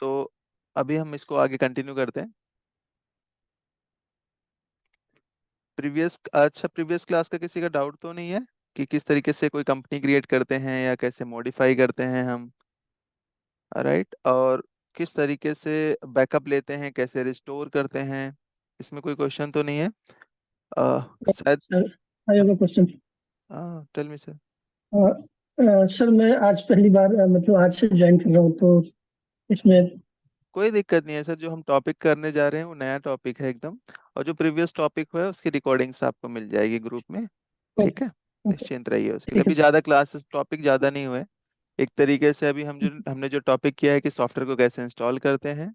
तो अभी हम इसको आगे कंटिन्यू करते हैं। प्रीवियस क्लास का किसी का डाउट तो नहीं है कि किस तरीके से कोई कंपनी क्रिएट करते हैं या कैसे मॉडिफाई करते हैं हम, राइट? और किस तरीके से बैकअप लेते हैं, कैसे रिस्टोर करते हैं, इसमें कोई क्वेश्चन तो नहीं है? शायद। Sir, I have a question. हाँ, टेल मी सर। सर, मैं आज पहली बार मतलब आज से ज्वाइन कर रहा हूँ, तो इसमें कोई दिक्कत नहीं है सर, जो हम टॉपिक करने जा रहे हैं वो नया टॉपिक है एकदम। और जो प्रीवियस टॉपिक हुआ है उसकी रिकॉर्डिंग्स आपको मिल जाएगी ग्रुप में। ठीक ओके। है, ओके, निश्चिंत रहिए उसके लिए। ठीक है अभी सर। ज़्यादा क्लासेस टॉपिक ज़्यादा नहीं हुए। एक तरीके से अभी हमने जो टॉपिक किया है कि सॉफ्टवेयर को कैसे इंस्टॉल करते हैं,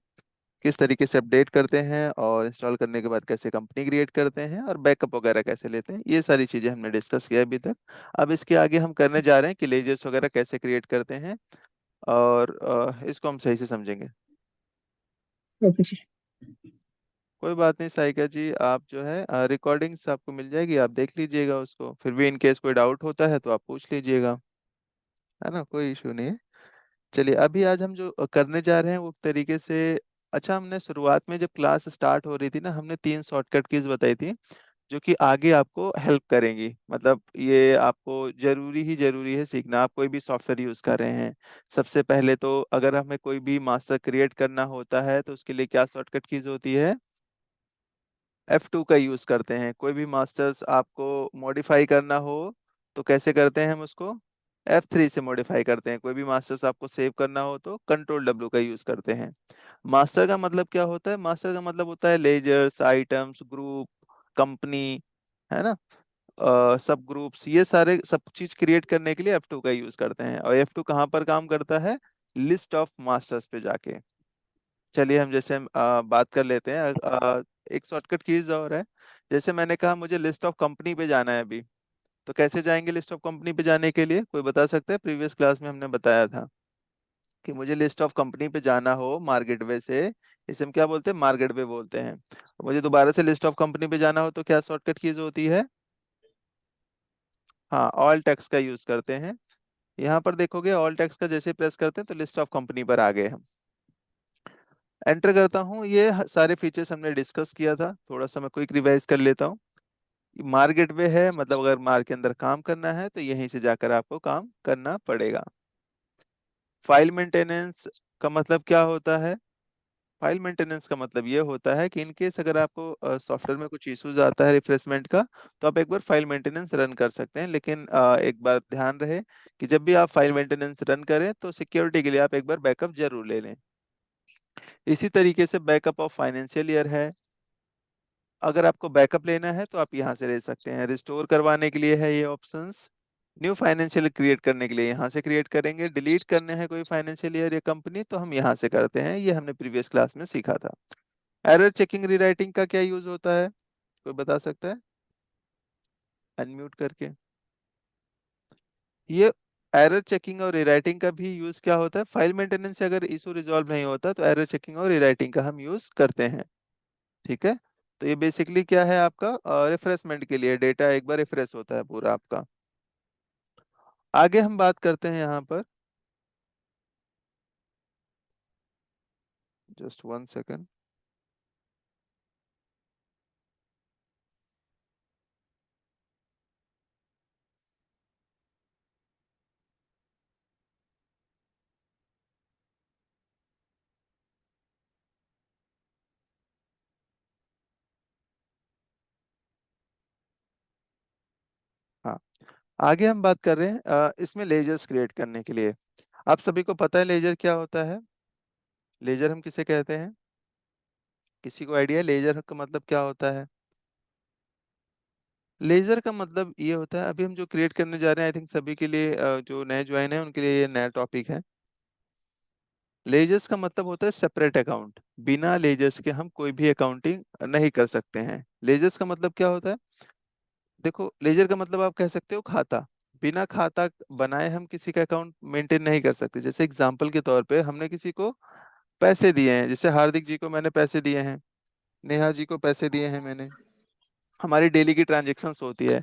किस तरीके से अपडेट करते हैं, और इंस्टॉल करने के बाद कैसे कंपनी क्रिएट करते हैं, और बैकअप वगैरह कैसे लेते हैं, ये सारी चीज़ें हमने डिस्कस किया अभी तक। अब इसके आगे हम करने जा रहे हैं कि लेजर्स वगैरह कैसे क्रिएट करते हैं, और इसको हम सही से समझेंगे। Okay sir. कोई बात नहीं साइका जी, आप जो है रिकॉर्डिंग्स आपको मिल जाएगी, आप देख लीजिएगा उसको। फिर भी इन केस कोई डाउट होता है तो आप पूछ लीजिएगा, है ना? कोई इशू नहीं है। चलिए, अभी आज हम जो करने जा रहे हैं वो तरीके से। अच्छा, हमने शुरुआत में जब क्लास स्टार्ट हो रही थी ना, हमने 3 शॉर्टकट कीज बताई थी जो कि आगे आपको हेल्प करेंगी। मतलब ये आपको जरूरी है सीखना। आप कोई भी सॉफ्टवेयर यूज कर रहे हैं, सबसे पहले तो अगर हमें कोई भी मास्टर क्रिएट करना होता है तो उसके लिए क्या शॉर्टकट कीज होती है? F2 का यूज करते हैं। कोई भी मास्टर्स आपको मॉडिफाई करना हो तो कैसे करते हैं हम उसको? F3 से मॉडिफाई करते हैं। कोई भी मास्टर्स आपको सेव करना हो तो Ctrl W का यूज करते हैं। मास्टर का मतलब क्या होता है? मास्टर का मतलब होता है लेजर्स, आइटम्स, ग्रुप, कंपनी, है ना? सब ग्रुप्स, ये सारे सब चीज क्रिएट करने के लिए F2 का यूज करते हैं। और F2 कहाँ पर काम करता है? लिस्ट ऑफ मास्टर्स पे जाके। चलिए, हम जैसे बात कर लेते हैं। एक शॉर्टकट कीज और है। जैसे मैंने कहा मुझे लिस्ट ऑफ कंपनी पे जाना है अभी, तो कैसे जाएंगे लिस्ट ऑफ कंपनी पे जाने के लिए? कोई बता सकता है? प्रीवियस क्लास में हमने बताया था कि मुझे लिस्ट ऑफ कंपनी पे जाना हो मार्केट वे से, इसे हम क्या बोलते हैं? मार्केट वे बोलते हैं। मुझे दोबारा से लिस्ट ऑफ कंपनी पे जाना हो तो क्या शॉर्टकट कीज होती है? हाँ, ऑल टेक्स्ट का यूज करते हैं। यहाँ पर देखोगे ऑल टेक्स्ट का जैसे प्रेस करते हैं तो लिस्ट ऑफ कंपनी पर आ गए हम। एंटर करता हूँ। ये सारे फीचर्स हमने डिस्कस किया था, थोड़ा सा मैं क्विक रिवाइज कर लेता हूँ। मार्केट वे है, मतलब अगर मार्केट के अंदर काम करना है तो यहीं से जाकर आपको काम करना पड़ेगा। फाइल मेंटेनेंस का मतलब क्या होता है? फाइल मेंटेनेंस का मतलब ये होता है कि इन केस अगर आपको सॉफ्टवेयर में कुछ इश्यूज आता है रिफ्रेशमेंट का, तो आप एक बार फाइल मेंटेनेंस रन कर सकते हैं। लेकिन एक बार ध्यान रहे कि जब भी आप फाइल मेंटेनेंस रन करें तो सिक्योरिटी के लिए आप एक बार बैकअप जरूर ले लें। इसी तरीके से बैकअप ऑफ फाइनेंशियल ईयर है। अगर आपको बैकअप लेना है तो आप यहाँ से ले सकते हैं। रिस्टोर करवाने के लिए है ये ऑप्शंस। न्यू फाइनेंशियल क्रिएट करने के लिए यहाँ से क्रिएट करेंगे। डिलीट करने हैं कोई फाइनेंशियल ईयर या कंपनी तो हम यहाँ से करते हैं। ये हमने प्रीवियस क्लास में सीखा था। एरर चेकिंग रीराइटिंग का क्या यूज होता है? कोई बता सकता है? अनम्यूट करके। ये एरर चेकिंग और रीराइटिंग का भी यूज क्या होता है? फाइल मेंटेनेंस से अगर इशू रिजॉल्व नहीं होता तो एरर चेकिंग और रीराइटिंग का हम यूज करते हैं। ठीक है, तो ये बेसिकली क्या है आपका? रिफ्रेशमेंट के लिए डेटा एक बार रिफ्रेश होता है पूरा आपका। आगे हम बात करते हैं यहाँ पर। Just 1 second. हाँ, आगे हम बात कर रहे हैं इसमें लेजर्स क्रिएट करने के लिए। आप सभी को पता है लेजर क्या होता है? लेजर हम किसे कहते हैं? किसी को आइडिया लेजर का मतलब क्या होता है? लेजर का मतलब ये होता है, अभी हम जो क्रिएट करने जा रहे हैं, आई थिंक सभी के लिए जो नए ज्वाइन है उनके लिए ये नया टॉपिक है। लेजर्स का मतलब होता है सेपरेट अकाउंट। बिना लेजर्स के हम कोई भी अकाउंटिंग नहीं कर सकते हैं। लेजर्स का मतलब क्या होता है? देखो, लेजर का मतलब आप कह सकते हो खाता। बिना खाता बनाए हम किसी का अकाउंट मेंटेन नहीं कर सकते। जैसे एग्जांपल के तौर पे हमने किसी को पैसे दिए हैं, जैसे हार्दिक जी को मैंने पैसे दिए हैं, नेहा जी को पैसे दिए हैं मैंने। हमारी डेली की ट्रांजेक्शन्स होती है।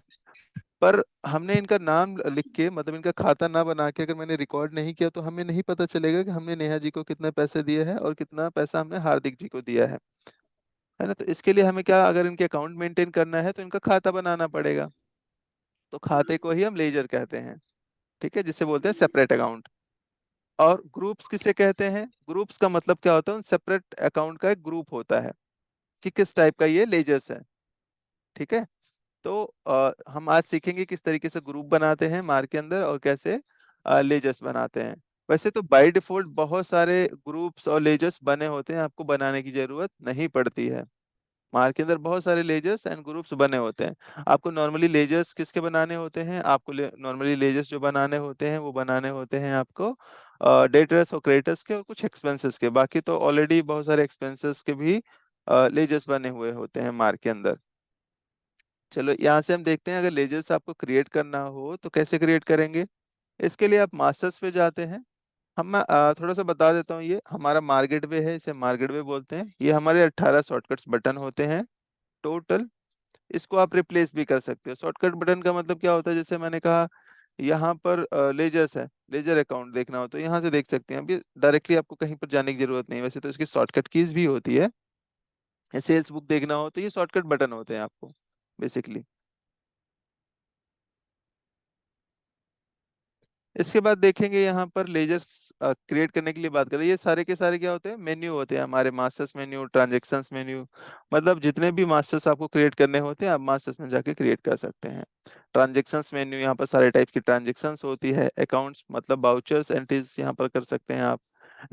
पर हमने इनका नाम लिख के, मतलब इनका खाता ना बना के अगर मैंने रिकॉर्ड नहीं किया तो हमें नहीं पता चलेगा कि हमने नेहा जी को कितने पैसे दिए हैं और कितना पैसा हमने हार्दिक जी को दिया है ना। तो इसके लिए हमें क्या, अगर इनके अकाउंट मेंटेन करना है तो इनका खाता बनाना पड़ेगा। तो खाते को ही हम लेजर कहते हैं, ठीक है, जिसे बोलते हैं सेपरेट अकाउंट। और ग्रुप्स किसे कहते हैं? ग्रुप्स का मतलब क्या होता है, उन सेपरेट अकाउंट का एक ग्रुप होता है कि किस टाइप का ये लेजर्स है, ठीक है। तो हम आज सीखेंगे किस तरीके से ग्रुप बनाते हैं मार के अंदर और कैसे लेजर्स बनाते हैं। वैसे तो बाय डिफॉल्ट बहुत सारे ग्रुप्स और लेजर्स बने होते हैं, आपको बनाने की जरूरत नहीं पड़ती है। मार के अंदर बहुत सारे लेजर्स एंड ग्रुप्स बने होते हैं। आपको नॉर्मली लेजर्स किसके बनाने होते हैं? आपको नॉर्मली लेजर्स जो बनाने होते हैं वो बनाने होते हैं आपको डेटर्स और क्रेडिटर्स के और कुछ एक्सपेंसेस के। बाकी तो ऑलरेडी बहुत सारे एक्सपेंसेस के भी लेजर्स बने हुए होते हैं मार के अंदर। चलो यहाँ से हम देखते हैं, अगर लेजर्स आपको क्रिएट करना हो तो कैसे क्रिएट करेंगे। इसके लिए आप मास्टर्स पे जाते हैं। मैं थोड़ा सा बता देता हूँ, ये हमारा मार्केट वे है, इसे मार्केट वे बोलते हैं। ये हमारे 18 शॉर्टकट्स बटन होते हैं टोटल। इसको आप रिप्लेस भी कर सकते हो। शॉर्टकट बटन का मतलब क्या होता है, जैसे मैंने कहा यहाँ पर लेजर्स है, लेजर अकाउंट देखना हो तो यहाँ से देख सकते हैं। अभी डायरेक्टली आपको कहीं पर जाने की जरूरत नहीं है, वैसे तो इसकी शॉर्टकट कीज भी होती है। सेल्स बुक देखना हो तो ये शॉर्टकट बटन होते हैं आपको बेसिकली। इसके बाद देखेंगे यहाँ पर लेजर्स क्रिएट करने के लिए बात करें, ये सारे के सारे क्या होते हैं, मेन्यू होते हैं हमारे। मास्टर्स मेन्यू, ट्रांजेक्शन्स मेन्यू, मतलब जितने भी मास्टर्स आपको क्रिएट करने होते हैं आप मास्टर्स में जाके क्रिएट कर सकते हैं। ट्रांजेक्शन्स मेन्यू, यहाँ पर सारे टाइप की ट्रांजेक्शन्स होती है। अकाउंट्स मतलब बाउचर्स एंट्रीज यहाँ पर कर सकते हैं आप।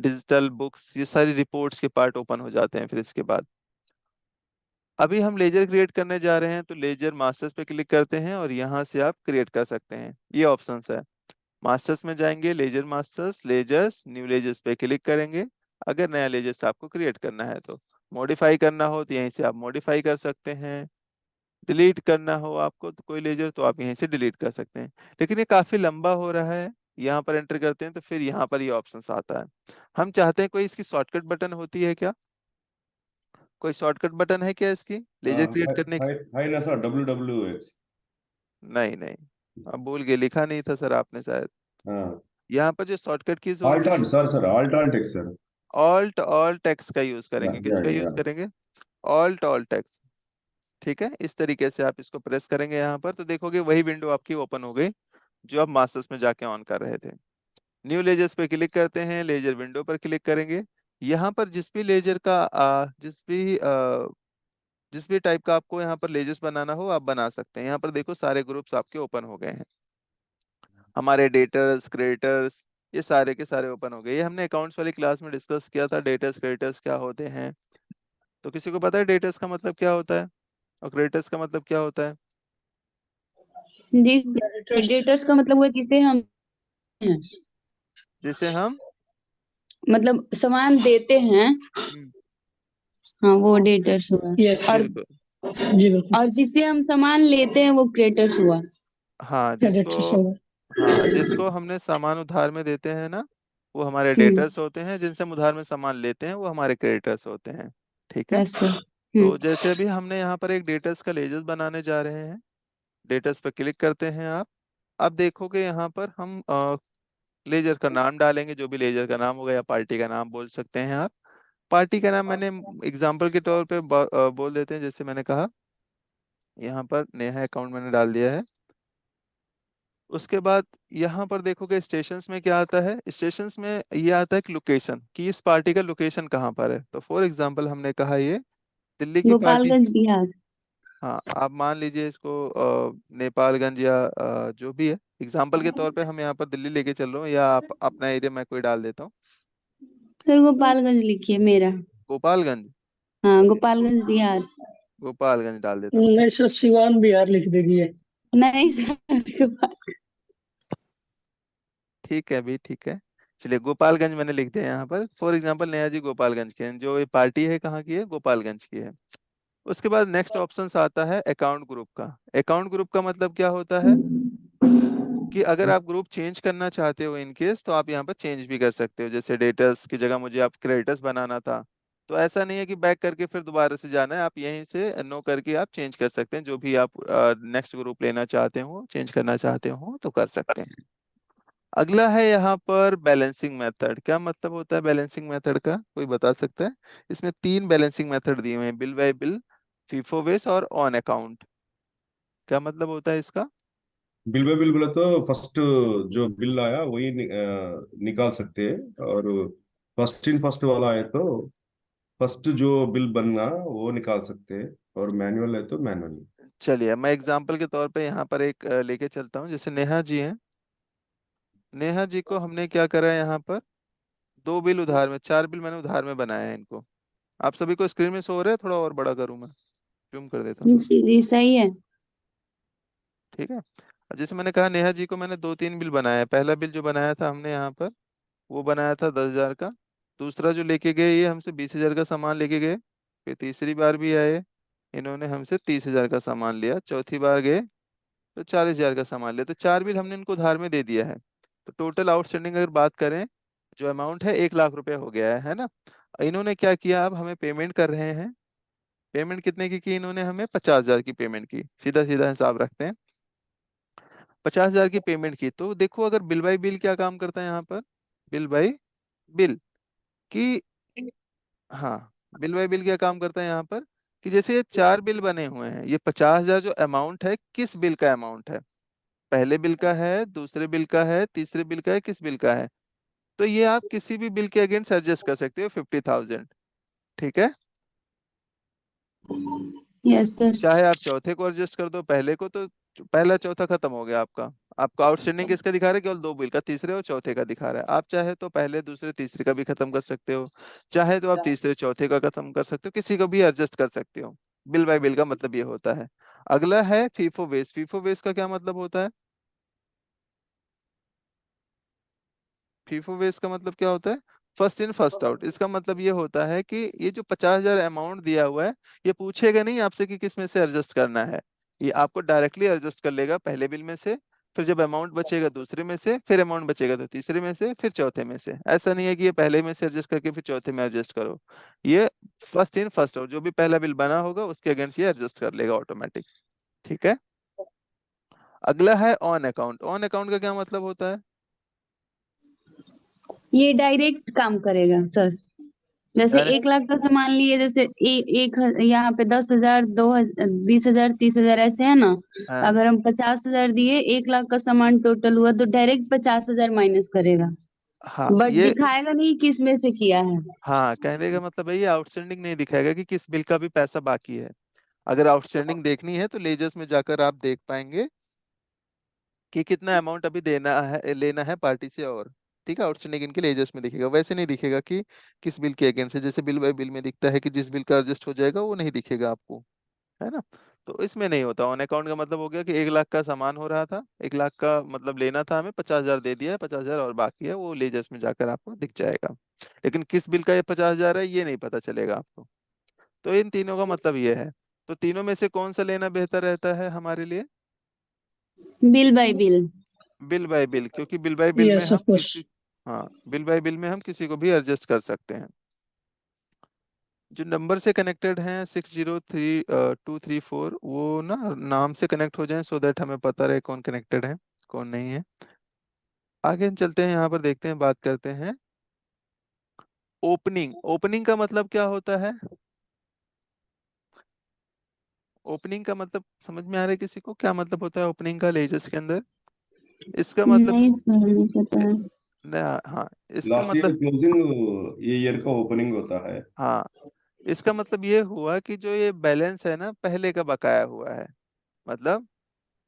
डिजिटल बुक्स, ये सारी रिपोर्ट्स के पार्ट ओपन हो जाते हैं। फिर इसके बाद अभी हम लेजर क्रिएट करने जा रहे हैं, तो लेजर मास्टर्स पे क्लिक करते हैं और यहाँ से आप क्रिएट कर सकते हैं। ये ऑप्शंस है। मास्टर्स में जाएंगे, ledger masters, ledgers, new ledgers पे क्लिक करेंगे। अगर नया लेजर्स आपको क्रिएट करना है तो मॉडिफाई करना हो तो यहीं से आप मॉडिफाई कर सकते हैं। डिलीट करना हो आपको तो कोई लेजर, तो आप यहीं से डिलीट कर सकते हैं। लेकिन ये काफी लंबा हो रहा है, यहाँ पर एंटर करते हैं तो फिर यहाँ पर ये ऑप्शंस आता है। हम चाहते हैं कोई इसकी शॉर्टकट बटन होती है क्या, कोई शॉर्टकट बटन है क्या इसकी लेजर क्रिएट करने की? हाई ना सर, WWX। नहीं नहीं, अब भूल गए, लिखा नहीं था सर आपने शायद। हाँ, यहाँ पर जो शॉर्टकट कीज होती है, अल्ट्रांट सर, अल्ट्रांट X sir. Alt alt text का यूज या करेंगे। या किसका यूज या करेंगे? ऑल्ट ऑल्ट टेक्स्ट, ठीक है। इस तरीके से आप इसको प्रेस करेंगे यहाँ पर तो देखोगे वही विंडो आपकी ओपन हो गई जो आप मास्टर्स में जाके ऑन कर रहे थे। न्यू लेजर्स पे क्लिक करते हैं, लेजर विंडो पर क्लिक करेंगे। यहाँ पर जिस भी टाइप का आपको यहाँ पर लेजर्स बनाना हो आप बना सकते हैं। यहाँ पर देखो सारे ग्रुप्स आपके ओपन हो गए हैं, हमारे डेटर्स, क्रेडिटर्स, ये सारे के सारे ओपन हो गए। ये हमने अकाउंट्स वाली क्लास में डिस्कस किया था, डेटर्स क्रेडिटर्स क्या होते हैं। तो किसी को पता है डेटर्स का मतलब क्या होता है और क्रेडिटर्स का मतलब क्या होता है? जी, क्रेडिटर्स डेटर्स का मतलब हुआ जिसे हम जिसे हम मतलब सामान देते हैं, हम्म, हाँ वो डेटर्स हुआ। यस और बिल्कुल, जी बिल्कुल और जिससे हम सामान लेते हैं वो क्रेडिटर्स हुआ। हाँ जिसको, क्रेडिटर्स होगा। हाँ जिसको हमने सामान उधार में देते हैं ना, वो हमारे हम्म, डेटर्स होते हैं। जिनसे हम उधार में सामान लेते हैं वो हमारे क्रेडिटर्स होते हैं, ठीक है। Yes sir. तो जैसे अभी हमने यहाँ पर एक डेटर्स का लेजर्स बनाने जा रहे हैं, डेटर्स पर क्लिक करते हैं आप। अब देखोगे यहाँ पर हम लेजर का नाम डालेंगे, जो भी लेजर का नाम होगा, या पार्टी का नाम बोल सकते हैं आप। पार्टी का नाम मैंने एग्जाम्पल के तौर पे बोल देते हैं, जैसे मैंने कहा यहाँ पर नेहा अकाउंट मैंने डाल दिया है। उसके बाद यहाँ पर देखोगे स्टेशंस में क्या आता है, स्टेशंस में ये आता है कि लोकेशन, कि इस पार्टी का लोकेशन कहाँ पर है। तो फॉर एग्जांपल हमने कहा ये दिल्ली की पार्टी। गोपालगंज बिहार। हाँ आप मान लीजिए इसको नेपालगंज या जो भी है, एग्जाम्पल के तौर पे हम यहाँ पर दिल्ली लेके चल रहा हूँ, या आप अपना एरिया मैं कोई डाल देता हूँ। सर गोपालगंज लिखिए मेरा। गोपालगंज, हाँ चलिए गोपालगंज बिहार। गोपालगंज डाल देता हूँ। नहीं सर, सिवान बिहार लिख दीजिए। नहीं सर ठीक है अभी, ठीक है। चलिए गोपालगंज मैंने लिख दिया यहाँ पर। फॉर एग्जांपल नेहा जी गोपालगंज के हैं, जो ये पार्टी है कहाँ की है, गोपालगंज की है। उसके बाद नेक्स्ट ऑप्शन आता है अकाउंट ग्रुप का। अकाउंट ग्रुप का मतलब क्या होता है कि अगर आप ग्रुप चेंज करना चाहते हो इन केस, तो आप यहाँ पर चेंज भी कर सकते हो। जैसे डेटर्स की जगह मुझे आप क्रेडिटर्स बनाना था, तो ऐसा नहीं है कि बैक करके फिर दोबारा से जाना है, आप यहीं से नो करके आप चेंज कर सकते हैं, जो भी आप नेक्स्ट ग्रुप लेना चाहते हो, चेंज करना चाहते हो तो कर सकते हैं। अगला है यहाँ पर बैलेंसिंग मेथड। क्या मतलब होता है बैलेंसिंग मेथड का, कोई बता सकता है? इसमें 3 बैलेंसिंग मेथड दिए हुए हैं, bill bye bill, FIFO base और ऑन अकाउंट। क्या मतलब होता है इसका? बिल बाय बिल बोले तो फर्स्ट जो बिल आया वही निकाल सकते हैं, और फर्स्ट इन फर्स्ट वाला है तो फर्स्ट जो बिल बनना वो निकाल सकते हैं, और मैनुअल है तो मैनुअल। चलिए मैं एग्जांपल के तौर पे यहाँ पर एक लेके चलता हूँ। जैसे नेहा जी हैं, नेहा जी को हमने क्या करा है यहाँ पर, 2 बिल उधार में, 4 बिल मैंने उधार में बनाया है इनको। आप सभी को स्क्रीन में शो हो रहा है? थोड़ा और बड़ा करूँ मैं, जूम कर देता हूँ थोड़ा। जी जी, सही है। ठीक है। अब जैसे मैंने कहा नेहा जी को मैंने 2-3 बिल बनाया है। पहला बिल जो बनाया था हमने यहाँ पर, वो बनाया था 10,000 का। दूसरा जो लेके गए, ये हमसे 20,000 का सामान लेके गए। फिर तीसरी बार भी आए, इन्होंने हमसे 30,000 का सामान लिया। चौथी बार गए तो 40,000 का सामान लिया। तो 4 बिल हमने इनको उधार में दे दिया है। तो टोटल आउटस्टैंडिंग अगर बात करें, जो अमाउंट है 1,00,000 रुपये हो गया है ना। इन्होंने क्या किया, अब हमें पेमेंट कर रहे हैं। पेमेंट कितने की इन्होंने हमें? 50,000 की पेमेंट की। सीधा सीधा हिसाब रखते हैं, 50,000 की पेमेंट की। तो देखो अगर बिल बाई बिल क्या काम करता है यहाँ पर, बिल बाई बिल की, हाँ, बिल बाई बिल क्या काम करता है यहाँ पर, कि जैसे ये 4 बिल बने हुए हैं, ये 50,000 जो अमाउंट है किस बिल का अमाउंट है? पहले बिल का है, दूसरे बिल का है, तीसरे बिल का है, किस बिल का है? तो ये आप किसी भी बिल के अगेंस्ट एडजस्ट कर सकते हो 50,000। ठीक है। Yes sir. चाहे आप चौथे को एडजस्ट कर दो, पहले को तो पहला चौथा खत्म हो गया आपका। आपका आउटस्टैंडिंग किसका दिखा रहा है? केवल 2 बिल का, तीसरे और चौथे का दिखा रहा है। आप चाहे तो पहले दूसरे तीसरे का भी खत्म कर सकते हो, चाहे तो आप तीसरे चौथे का खत्म कर सकते हो, किसी को भी एडजस्ट कर सकते हो। बिल बाय बिल का मतलब ये होता है। अगला है फीफो बेस। फीफो बेस का क्या मतलब होता है? फीफो बेस का मतलब क्या होता है? First in first out. इसका मतलब ये होता है कि ये जो 50,000 अमाउंट दिया हुआ है, ये पूछेगा नहीं आपसे कि किस में से एडजस्ट करना है। ये आपको डायरेक्टली एडजस्ट कर लेगा पहले बिल में से। फिर जब अमाउंट बचेगा दूसरे में से, फिर अमाउंट बचेगा तो तीसरे में से, फिर चौथे में से। ऐसा नहीं है कि ये पहले में से एडजस्ट करके फिर चौथे में एडजस्ट करो। ये फर्स्ट इन फर्स्ट आउट, जो भी पहला बिल बना होगा उसके अगेंस्ट ये एडजस्ट कर लेगा ऑटोमेटिक। ठीक है। अगला है ऑन अकाउंट। ऑन अकाउंट का क्या मतलब होता है? ये डायरेक्ट काम करेगा सर। जैसे डायरेक्ट। 1 लाख का सामान लिए, जैसे यहाँ पे 10,000, 20,000, 30,000 ऐसे है ना। हाँ अगर हम 50,000 दिए, 1 लाख का सामान टोटल हुआ, तो डायरेक्ट 50,000 माइनस करेगा। हाँ बट ये, दिखाएगा नहीं किस में से किया है। हाँ, कहने का मतलब है ये आउटस्टैंडिंग नहीं दिखाएगा कि किस बिल का भी पैसा बाकी है। अगर आउटस्टैंडिंग देखनी है तो लेजर्स में जाकर आप देख पाएंगे कि कितना अमाउंट अभी देना है, लेना है पार्टी से। और ठीक है, आउटस्टैंडिंग इनके लेजर्स में दिखेगा, वैसे नहीं दिखेगा कि किस बिल के अगेंस्ट है। जैसे बिल बाय बिल में दिखता है कि जिस बिल का एडजस्ट हो जाएगा वो नहीं दिखेगा आपको, है ना। तो इसमें नहीं होता। ऑन अकाउंट का मतलब हो गया कि 1,00,000 का सामान हो रहा था, 1,00,000 का मतलब लेना था हमें, 50,000 दे दिया है, 50,000 और बाकी है, वो लेजर्स में जाकर आपको दिख जाएगा। लेकिन किस बिल का ये 50,000 है ये नहीं पता चलेगा आपको। तो इन तीनों का मतलब ये है। तो तीनों में से कौन सा लेना बेहतर रहता है हमारे लिए? Bill bye bill. Bill bye bill, क्योंकि बिल बाय बिल में यस हम ऑफ कोर्स। किसी, हाँ, बिल बाय बिल में हम किसी को भी एडजस्ट कर सकते हैं। जो नंबर से कनेक्टेड हैं 603234, वो ना नाम से कनेक्ट हो जाएं, सो दैट हमें पता रहे कौन कनेक्टेड है कौन नहीं है। आगे हम चलते हैं, यहाँ पर देखते हैं, बात करते हैं ओपनिंग। ओपनिंग का मतलब क्या होता है? ओपनिंग का मतलब समझ में आ रहा है किसी को, क्या मतलब होता है ओपनिंग का लेजर्स के अंदर? इसका मतलब, नहीं सर, नहीं पता है। हाँ, इसका लास्ट मतलब, ईयर क्लोजिंग ये ईयर का ओपनिंग होता है। हाँ, इसका मतलब ये हुआ कि जो ये बैलेंस है ना, पहले का बकाया हुआ है। मतलब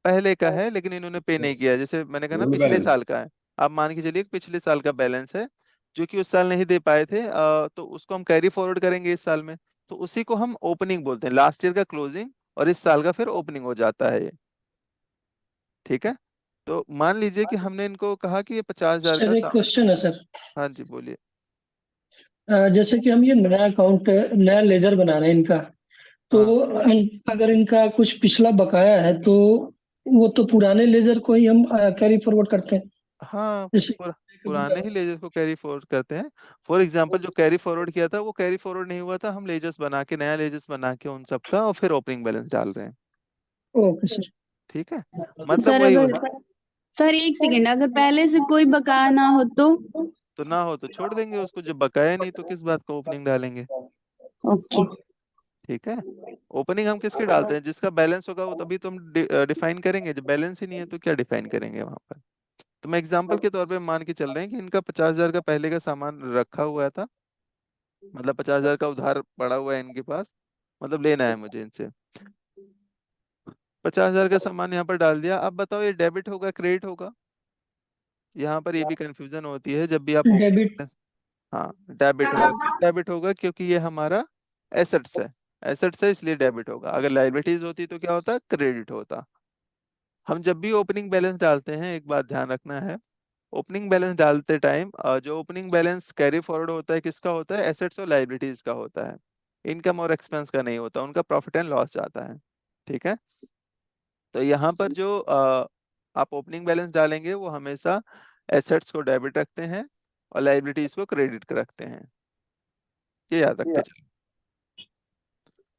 पहले का है लेकिन इन्होंने पे नहीं किया। जैसे मैंने कहा ना ओल्ड पिछले बैलेंस। साल का है। आप मान के चलिए कि पिछले साल का बैलेंस है, जो कि उस साल नहीं दे पाए थे, तो उसको हम कैरी फॉरवर्ड करेंगे इस साल में। तो उसी को हम ओपनिंग बोलते हैं, लास्ट ईयर का क्लोजिंग और इस साल का फिर ओपनिंग हो जाता है ये। ठीक है। तो मान लीजिए कि हमने इनको कहा कि ये 50,000 का सर एक क्वेश्चन है सर। हाँ जी बोलिए। जैसे कि हम ये नया अकाउंट, नया लेजर बना रहे हैं इनका, तो हाँ अगर इनका कुछ पिछला बकाया है तो वो तो पुराने लेजर को ही हम कैरी फॉरवर्ड करते हैं। हाँ, जैसे पूरा, पुराने ही लेजर्स को कैरी फॉरवर्ड करते हैं। फॉर एग्जांपल जो कैरी फॉरवर्ड किया था वो कैरी फॉरवर्ड नहीं हुआ था, हम लेजर्स बना के, नया लेजर्स बना के उन सबका और फिर ओपनिंग बैलेंस डाल रहे हैं। Okay sir. ठीक है, मतलब सर वही अगर, हुआ। सर एक सेकेंड, अगर पहले से कोई बकाया ना हो तो ना हो तो छोड़ देंगे उसको, जब बकाया नहीं तो किस बात का ओपनिंग डालेंगे। ओके। ठीक है, ओपनिंग हम किसके डालते हैं, जिसका बैलेंस होगा वो तभी तो हम डिफाइन करेंगे, जब बैलेंस ही नहीं है तो क्या डिफाइन करेंगे वहां पर। तो मैं एग्जांपल के तौर पे मान के चल रहे हैं कि इनका 50,000 का पहले का सामान रखा हुआ था, मतलब 50,000 का उधार पड़ा हुआ है इनके पास, मतलब लेना है मुझे इनसे। 50,000 का सामान यहाँ पर डाल दिया। अब बताओ ये डेबिट होगा क्रेडिट होगा, यहाँ पर ये भी कंफ्यूजन होती है जब भी आप डेबिट। ओपनिंग। हाँ, डेबिट होगा, क्यों डेबिट होगा, क्योंकि ये हमारा एसेट्स है, एसेट्स है इसलिए डेबिट होगा। अगर लाइबिलिटीज होती तो क्या होता, क्रेडिट होता। हम जब भी ओपनिंग बैलेंस डालते हैं एक बात ध्यान रखना है, ओपनिंग बैलेंस डालते टाइम जो ओपनिंग बैलेंस कैरी फॉरवर्ड होता है किसका होता है, एसेट्स और लाइबिलिटीज का होता है, इनकम और एक्सपेंस का नहीं होता, उनका प्रॉफिट एंड लॉस जाता है। ठीक है, तो यहाँ पर जो आप ओपनिंग बैलेंस डालेंगे वो हमेशा एसेट्स को डेबिट रखते हैं और लाइबिलिटीज को क्रेडिट रखते हैं, ये याद रख के चलो।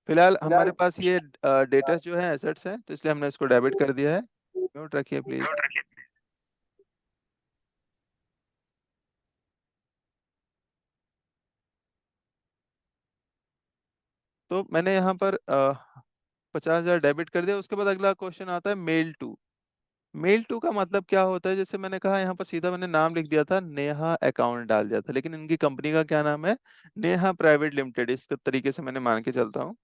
फिलहाल हमारे पास ये डेटा जो है एसेट्स है, तो इसलिए हमने इसको डेबिट कर दिया है। नोट रखिए प्लीज। तो मैंने यहाँ पर 50,000 डेबिट कर दिया। उसके बाद अगला क्वेश्चन आता है मेल टू। मेल टू का मतलब क्या होता है, जैसे मैंने कहा यहाँ पर सीधा मैंने नाम लिख दिया था, नेहा अकाउंट डाल दिया था, लेकिन इनकी कंपनी का क्या नाम है, नेहा प्राइवेट लिमिटेड, इस तरीके से मैंने मान के चलता हूँ।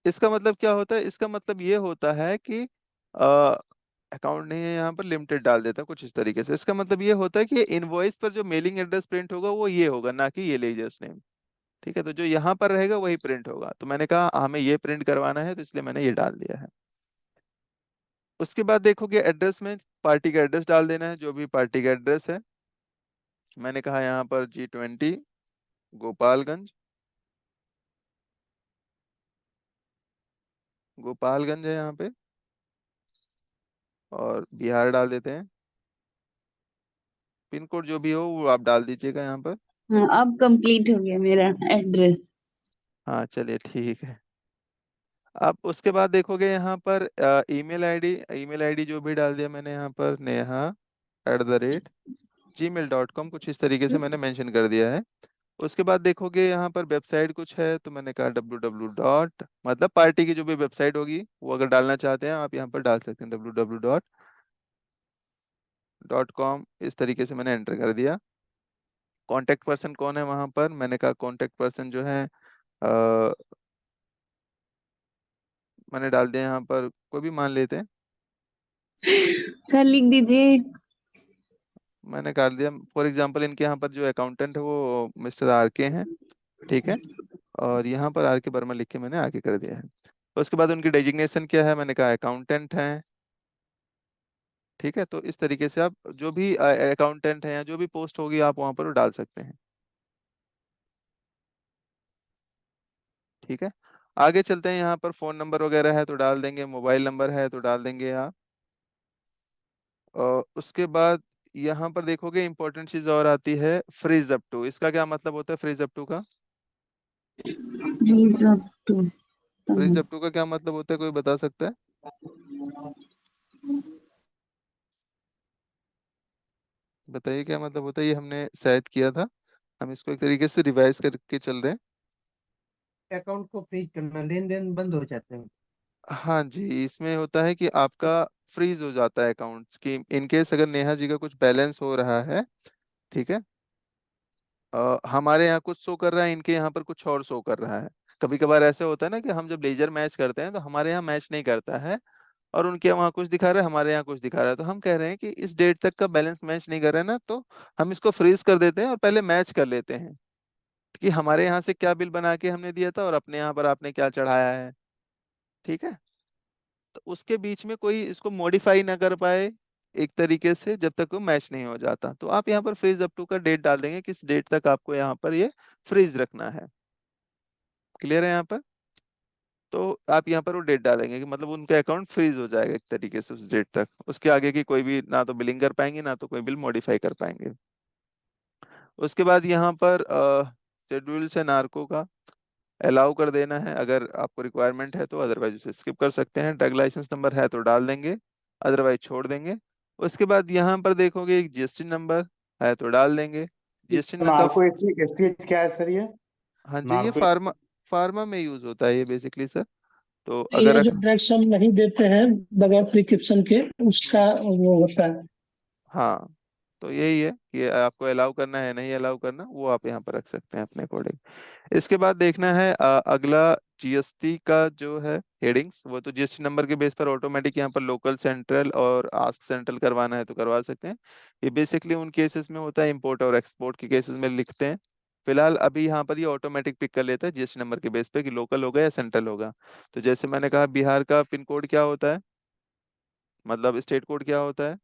इसका मतलब क्या होता है, इसका मतलब ये होता है कि अकाउंट नहीं है यहाँ पर, लिमिटेड डाल देता हूँ कुछ इस तरीके से। इसका मतलब ये होता है कि इनवॉइस पर जो मेलिंग एड्रेस प्रिंट होगा वो ये होगा, ना कि ये लेजर्स नेम। ठीक है, तो जो यहाँ पर रहेगा वही प्रिंट होगा, तो मैंने कहा हमें ये प्रिंट करवाना है तो इसलिए मैंने ये डाल दिया है। उसके बाद देखोगे एड्रेस में पार्टी का एड्रेस डाल देना है, जो भी पार्टी का एड्रेस है। मैंने कहा यहाँ पर G20 गोपालगंज, गोपालगंज है यहाँ पे, और बिहार डाल देते हैं। पिन कोड जो भी हो वो आप डाल दीजिएगा यहाँ पर। हाँ, अब कंप्लीट हो गया मेरा एड्रेस। हाँ चलिए ठीक है। अब उसके बाद देखोगे यहाँ पर ईमेल आईडी जो भी डाल दिया मैंने यहाँ पर, neha@gmail.com, कुछ इस तरीके से मैंने मेंशन कर दिया है। उसके बाद देखोगे यहाँ पर वेबसाइट कुछ है, तो मैंने कहा www डॉट, मतलब पार्टी की जो भी वेबसाइट होगी वो अगर डालना चाहते हैं आप यहाँ पर डाल सकते हैं, www.com, इस तरीके से मैंने एंटर कर दिया। कॉन्टेक्ट पर्सन कौन है वहाँ पर, मैंने कहा कॉन्टेक्ट पर्सन जो है मैंने डाल दिया यहाँ पर, कोई भी मान लेते हैं। सर लिख दीजिए। मैंने डाल दिया, फॉर एग्जांपल इनके यहाँ पर जो अकाउंटेंट है वो मिस्टर आर के हैं। ठीक है, और यहाँ पर आर के वर्मा लिख के मैंने आगे कर दिया है। उसके बाद उनकी डेजिग्नेशन क्या है, मैंने कहा अकाउंटेंट है। ठीक है, तो इस तरीके से आप जो भी अकाउंटेंट है या जो भी पोस्ट होगी आप वहाँ पर वो डाल सकते हैं। ठीक है, आगे चलते हैं। यहाँ पर फोन नंबर वगैरह है तो डाल देंगे, मोबाइल नंबर है तो डाल देंगे आप। उसके बाद यहाँ पर देखोगे इंपॉर्टेंट चीज और आती है, फ्रीज अप टू। इसका क्या मतलब होता है फ्रीज अप टू का, रीज up to. Freeze up to का क्या मतलब होता है, कोई बता सकता है? बताइए क्या मतलब होता है, ये हमने शायद किया था, हम इसको एक तरीके से रिवाइज करके चल रहे हैं। अकाउंट को फ्रीज करना, लेन देन बंद हो जाते हैं। हाँ जी, इसमें होता है कि आपका फ्रीज हो जाता है अकाउंट्स की, इनकेस अगर नेहा जी का कुछ बैलेंस हो रहा है। ठीक है, हमारे यहाँ कुछ शो कर रहा है, इनके यहाँ पर कुछ और शो कर रहा है। कभी कभार ऐसे होता है ना कि हम जब लेजर मैच करते हैं तो हमारे यहाँ मैच नहीं करता है, और उनके वहाँ कुछ दिखा रहा है, हमारे यहाँ कुछ दिखा रहा है, तो हम कह रहे हैं कि इस डेट तक का बैलेंस मैच नहीं कर रहा है ना, तो हम इसको फ्रीज कर देते हैं और पहले मैच कर लेते हैं कि हमारे यहाँ से क्या बिल बना के हमने दिया था और अपने यहाँ पर आपने क्या चढ़ाया है। ठीक है, तो उसके बीच में कोई इसको मॉडिफाई ना कर पाए एक तरीके से जब तक वो मैच नहीं हो जाता, तो आप यहाँ पर फ्रीज अप टू का डेट डाल देंगे, किस डेट तक आपको यहाँ पर ये फ्रीज रखना है। क्लियर है यहाँ पर? तो आप यहाँ पर वो डेट डालेंगे कि मतलब उनका अकाउंट फ्रीज हो जाएगा एक तरीके से उस डेट तक, उसके आगे की कोई भी ना तो बिलिंग कर पाएंगे ना तो कोई बिल मॉडिफाई कर पाएंगे। उसके बाद यहाँ पर शेड्यूल से नार्को का अलाउ कर देना है अगर आपको रिक्वायरमेंट है तो, अदरवाइज उसे स्किप कर सकते हैं। ड्रग लाइसेंस नंबर है तो डाल देंगे, अदरवाइज छोड़ देंगे। उसके बाद यहाँ पर देखोगे एक जीएसटी नंबर है तो डाल देंगे। जीएसटी नंबर का नार्को एससीएच क्या है सर ये? हाँ जी, ये नार्को फार्मा फार्मा में यूज होता है ये बेसिकली सर। तो अगर ये जो ड्रग्स हम नहीं देते हैं बगैर प्रिस्क्रिप्शन के, उसका वो होता है। हाँ, तो यही है कि आपको अलाउ करना है नहीं अलाउ करना, वो आप यहाँ पर रख सकते हैं अपने अकॉर्डिंग। इसके बाद देखना है अगला जीएसटी का जो है हेडिंग्स, वो तो जीएसटी नंबर के बेस पर ऑटोमेटिक यहाँ पर लोकल, सेंट्रल और आस्क सेंट्रल करवाना है तो करवा सकते हैं। ये बेसिकली उन केसेस में होता है, इंपोर्ट और एक्सपोर्ट के केसेस में लिखते हैं। फिलहाल अभी यहाँ पर ये ऑटोमेटिक पिक कर लेता है जीएसटी नंबर के बेस पे कि लोकल होगा या सेंट्रल होगा। तो जैसे मैंने कहा, बिहार का पिन कोड क्या होता है, मतलब स्टेट कोड क्या होता है,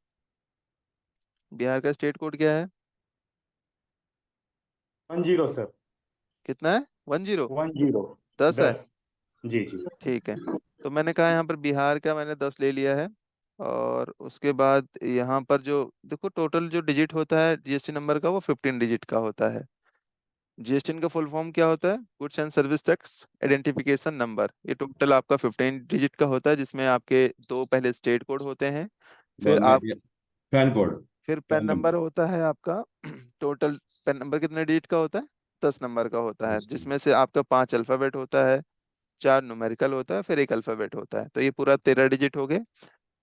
बिहार का स्टेट कोड क्या है, 10 सर। कितना है, 10? 10 10 है, 10। जी जी। ठीक है। तो मैंने कहा यहाँ पर बिहार का मैंने 10 ले लिया है। और उसके बाद यहाँ पर जो देखो टोटल जो डिजिट होता है जीएसटी नंबर का, वो 15 डिजिट का होता है। जीएसटी का फुल फॉर्म क्या होता है, goods and service tax identification number. ये टोटल आपका 15 डिजिट का होता है, जिसमें आपके दो पहले स्टेट कोड होते हैं, फिर बाद में आप पैन कोड, फिर पेन पैन नंबर नंबर। होता है आपका। टोटल पेन नंबर कितने डिजिट का होता है, 10 नंबर का होता है, जिसमें से आपका 5 अल्फाबेट होता है, 4 न्यूमेरिकल होता है, फिर एक अल्फाबेट होता है। तो ये पूरा 13 डिजिट हो गए।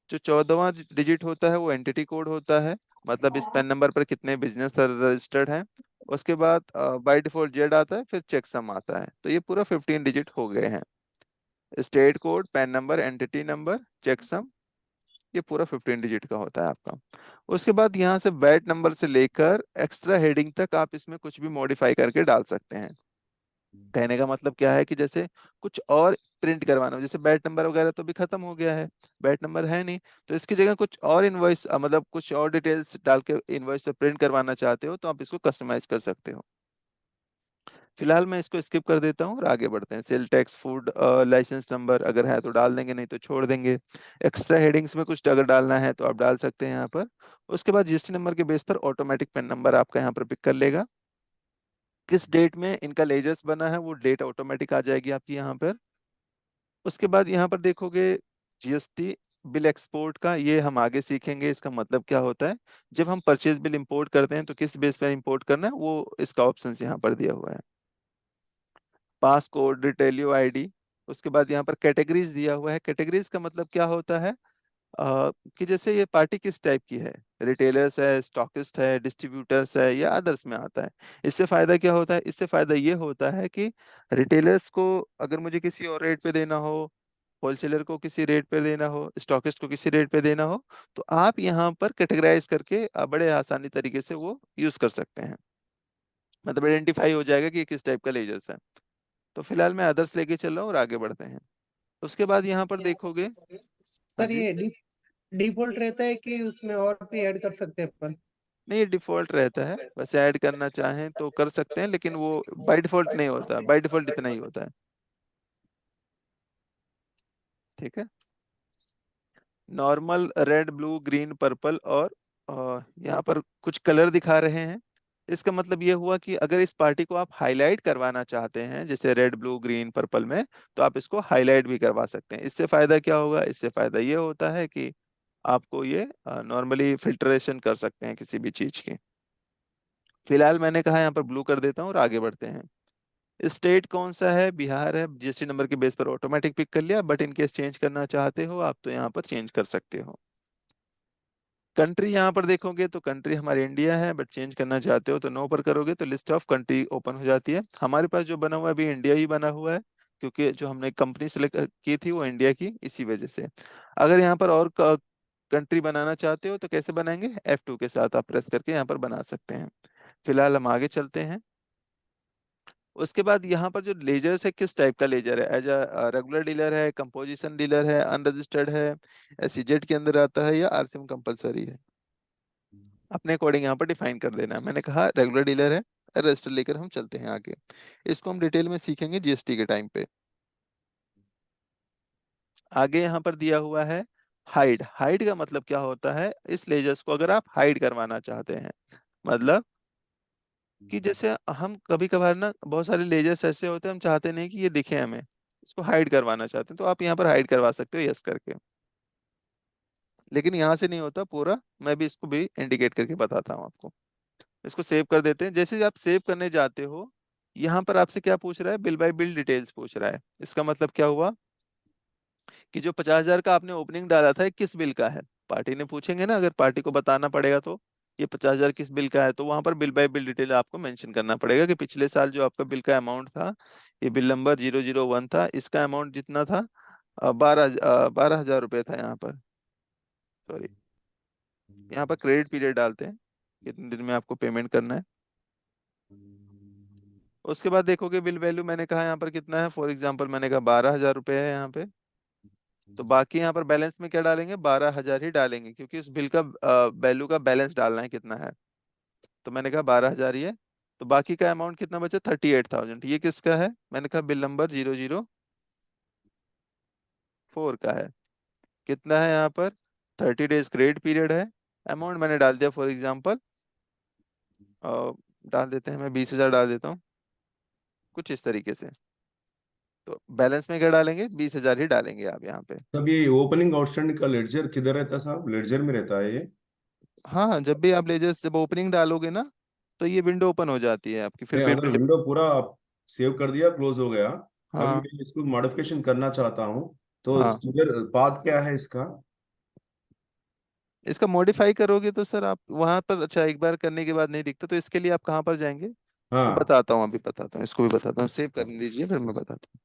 जो 14वां डिजिट होता है वो एंटिटी कोड होता है, मतलब इस पेन नंबर पर कितने बिजनेस रजिस्टर्ड हैं। उसके बाद बाय डिफॉल्ट जेड आता है, फिर चेक सम आता है। तो ये पूरा 15 डिजिट हो गए हैं। State code, PAN number, entity number, checksum, ये पूरा 15 डिजिट का होता है आपका। उसके बाद यहाँ से वैट नंबर से लेकर एक्स्ट्रा हेडिंग तक आप इसमें कुछ भी मॉडिफाई करके डाल सकते हैं। कहने का मतलब क्या है कि जैसे कुछ और प्रिंट करवाना हो, जैसे बैट नंबर वगैरह तो भी खत्म हो गया है, बैट नंबर है नहीं, तो इसकी जगह कुछ और इनवॉइस मतलब कुछ और डिटेल्स डाल के इनवॉइस पे प्रिंट करवाना चाहते हो तो आप इसको कस्टमाइज कर सकते हो। फिलहाल मैं इसको स्किप कर देता हूँ और आगे बढ़ते हैं। Sale tax, food licence number अगर है तो डाल देंगे, नहीं तो छोड़ देंगे। एक्स्ट्रा हेडिंग्स में कुछ अगर डालना है तो आप डाल सकते हैं यहाँ पर। उसके बाद जीएसटी नंबर के बेस पर ऑटोमेटिक पेन नंबर आपका यहाँ पर पिक कर लेगा। किस डेट में इनका लेजर्स बना है वो डेट ऑटोमेटिक आ जाएगी आपकी यहाँ पर। उसके बाद यहाँ पर देखोगे जीएसटी बिल एक्सपोर्ट का, ये हम आगे सीखेंगे इसका मतलब क्या होता है। जब हम परचेज बिल इंपोर्ट करते हैं तो किस बेस पर इंपोर्ट करना है वो इसका ऑप्शन यहाँ पर दिया हुआ है। पास कोड, रिटेलियो आईडी। उसके बाद यहाँ पर कैटेगरीज दिया हुआ है। कैटेगरीज का मतलब क्या होता है, कि जैसे ये पार्टी किस टाइप की है, रिटेलर्स है, स्टॉकिस्ट है, डिस्ट्रीब्यूटर्स है, या अदर्स में आता है। इससे फायदा क्या होता है, इससे फायदा ये होता है कि रिटेलर्स को अगर मुझे किसी और रेट पे देना हो, होलसेलर को किसी रेट पे देना हो, स्टॉकिस्ट को किसी रेट पे देना हो, तो आप यहाँ पर कैटेगराइज करके बड़े आसानी तरीके से वो यूज कर सकते हैं। मतलब आइडेंटिफाई हो जाएगा कि ये किस टाइप का लेजर्स है। तो फिलहाल मैं अदर्स लेके चल रहा हूँ और आगे बढ़ते हैं। उसके बाद यहाँ पर देखोगे, हाँ सर जी, ये डिफॉल्ट रहता है कि उसमें और भी ऐड कर सकते हैं अपन? नहीं ये डिफॉल्ट रहता है, वैसे ऐड करना चाहें तो कर सकते हैं, लेकिन वो बाय डिफॉल्ट नहीं होता, बाय डिफॉल्ट इतना ही होता है। ठीक है, normal red, blue, green, purple और यहाँ पर कुछ कलर दिखा रहे हैं। इसका मतलब ये हुआ कि अगर इस पार्टी को आप हाईलाइट करवाना चाहते हैं जैसे रेड, ब्लू, ग्रीन, पर्पल में, तो आप इसको हाईलाइट भी करवा सकते हैं। इससे फायदा क्या होगा, इससे फायदा ये होता है कि आपको ये नॉर्मली फिल्ट्रेशन कर सकते हैं किसी भी चीज की। फिलहाल मैंने कहा यहाँ पर ब्लू कर देता हूँ और आगे बढ़ते हैं। स्टेट कौन सा है, बिहार है, जीएसटी नंबर के बेस पर ऑटोमेटिक पिक कर लिया, बट इनकेस चेंज करना चाहते हो आप तो यहाँ पर चेंज कर सकते हो। कंट्री यहाँ पर देखोगे तो कंट्री हमारी इंडिया है, बट चेंज करना चाहते हो तो नो पर करोगे तो लिस्ट ऑफ कंट्री ओपन हो जाती है। हमारे पास जो बना हुआ है अभी इंडिया ही बना हुआ है, क्योंकि जो हमने कंपनी सेलेक्ट की थी वो इंडिया की, इसी वजह से। अगर यहाँ पर और कंट्री बनाना चाहते हो तो कैसे बनाएंगे, F2 के साथ आप प्रेस करके यहाँ पर बना सकते हैं। फिलहाल हम आगे चलते हैं। उसके बाद यहाँ पर जो लेजर्स है, किस टाइप का लेजर है, एज अ रेगुलर डीलर है, कंपोजिशन डीलर है, अनरजिस्टर्ड है, एसईजेड के अंदर आता है, या आरसीएम कंपलसरी है, अपने अकॉर्डिंग यहाँ पर डिफाइन कर देना है। मैंने कहा रेगुलर डीलर है, रजिस्टर लेकर हम चलते हैं आगे। इसको हम डिटेल में सीखेंगे जीएसटी के टाइम पे। आगे यहाँ पर दिया हुआ है हाइड। हाइड का मतलब क्या होता है, इस लेजर्स को अगर आप हाइड करवाना चाहते हैं, मतलब कि जैसे हम कभी कभार ना बहुत सारे लेजर्स ऐसे होते हैं हम चाहते नहीं कि ये दिखे हमें, इसको हाइड करवाना चाहते हैं, तो आप यहाँ पर हाइड करवा सकते हो यस करके। लेकिन यहाँ से नहीं होता पूरा, मैं भी इसको भी इंडिकेट करके बताता हूँ आपको। इसको सेव कर देते हैं। जैसे ही आप सेव करने जाते हो, यहाँ पर आपसे क्या पूछ रहा है, बिल बाय बिल डिटेल्स पूछ रहा है। इसका मतलब क्या हुआ कि जो 50,000 का आपने ओपनिंग डाला था ये किस बिल का है, पार्टी ने पूछेंगे ना, अगर पार्टी को बताना पड़ेगा तो ये 50,000 किस बिल का है, तो वहां पर बिल बाय बिल डिटेल आपको मेंशन करना पड़ेगा कि पिछले साल जो आपका बिल का अमाउंट था, ये बिल नंबर 001 था, इसका अमाउंट जितना था 12,000 रुपये था यहाँ पर। सॉरी, यहाँ पर क्रेडिट पीरियड डालते हैं, कितने दिन में आपको पेमेंट करना है। उसके बाद देखोगे बिल वैल्यू मैंने कहा यहाँ पर कितना है, फॉर एग्जाम्पल मैंने कहा 12,000 रुपये है यहाँ पे, तो बाकी यहाँ पर बैलेंस में क्या डालेंगे, 12,000 ही डालेंगे, क्योंकि उस बिल का वैल्यू का बैलेंस डालना है कितना है। तो मैंने कहा 12,000 ही है, तो बाकी का अमाउंट कितना बचा, 38,000। ये किसका है, मैंने कहा बिल नंबर 004 का है। कितना है यहाँ पर, 30 डेज क्रेडिट पीरियड है। अमाउंट मैंने डाल दिया फॉर एग्जाम्पल, डाल देते हैं, मैं 20,000 डाल देता हूँ कुछ इस तरीके से। तो बैलेंस में क्या डालेंगे, 20,000 ही डालेंगे आप यहाँ पे। तब ये ओपनिंग आउटस्टैंडिंग का लेडजर किधर रहता है साहब? लेडजर में रहता है ये? हाँ हाँ, जब भी आप लेजर्स जब ओपनिंग डालोगे ना, तो ये विंडो ओपन हो जाती है आपकी, फिर नहीं, बिल अगर बिल। विंडो पूरा सेव कर दिया, क्लोज हो गया, अभी हाँ मैं इसको मॉडिफिकेशन करना चाहता हूँ, तो हाँ, किधर पाथ क्या है इसका? इसका मॉडिफाई करोगे तो सर आप वहां पर, अच्छा एक बार करने के बाद नहीं दिखता, तो इसके लिए आप कहाँ पर जाएंगे, मैं हाँ। बताता हूँ, अभी बताता हूँ, इसको भी बताता हूँ, सेव कर दीजिए फिर मैं बताता हूँ।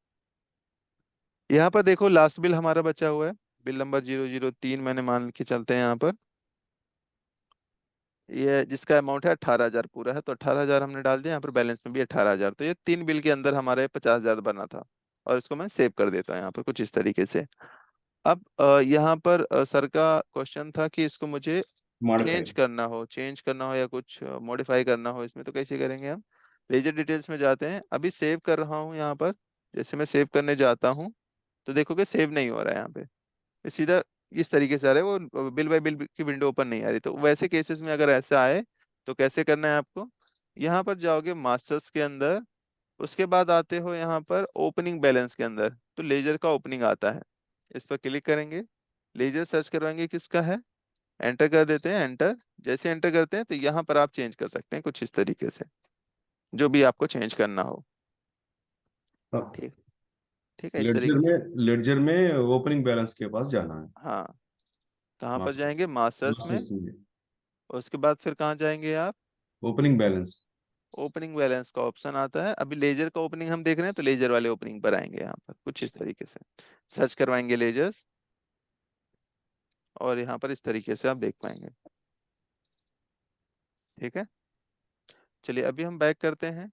यहाँ पर देखो लास्ट बिल हमारा बचा हुआ है, बिल नंबर 003 मैंने मान के चलते हैं यहाँ पर, ये जिसका अमाउंट है 18,000 पूरा है, तो 18,000 हमने डाल दिया यहाँ पर, बैलेंस में भी 18,000, तो ये 3 बिल के अंदर हमारे 50,000 बना था। और इसको मैं सेव कर देता हूँ यहाँ पर कुछ इस तरीके से। अब यहाँ पर सर का क्वेश्चन था कि इसको मुझे मॉडिफाई। चेंज करना हो या कुछ मॉडिफाई करना हो इसमें, तो कैसे करेंगे हम। लेजर डिटेल्स में जाते हैं, अभी सेव कर रहा हूँ यहाँ पर। जैसे मैं सेव करने जाता हूँ तो देखोगे सेव नहीं हो रहा है यहाँ पे, ये सीधा इस तरीके से आ रहा है, वो बिल बाय बिल की विंडो ओपन नहीं आ रही। तो वैसे केसेस में अगर ऐसा आए तो कैसे करना है आपको, यहाँ पर जाओगे मास्टर्स के अंदर, उसके बाद आते हो यहाँ पर ओपनिंग बैलेंस के अंदर, तो लेजर का ओपनिंग आता है, इस पर क्लिक करेंगे, लेजर सर्च करवाएंगे किसका है, एंटर कर देते हैं, एंटर। जैसे एंटर करते हैं तो यहाँ पर आप चेंज कर सकते हैं कुछ इस तरीके से, जो भी आपको चेंज करना हो। ठीक, ठीक है, इस लेडजर तरीके से। में लेडजर में ओपनिंग बैलेंस के पास जाना है। हाँ, कहाँ पर मास्टर्स। जाएंगे, मास्टर्स में। मास्टर्स में उसके बाद फिर कहाँ जाएंगे आप, ओपनिंग बैलेंस। ओपनिंग बैलेंस का ऑप्शन आता है। अभी लेजर का ओपनिंग हम देख रहे हैं, तो लेजर वाले ओपनिंग पर आएंगे यहाँ पर कुछ इस तरीके से, सर्च करवाएंगे लेजर्स, और यहाँ पर इस तरीके से आप देख पाएंगे। ठीक है, चलिए अभी हम बैक करते हैं।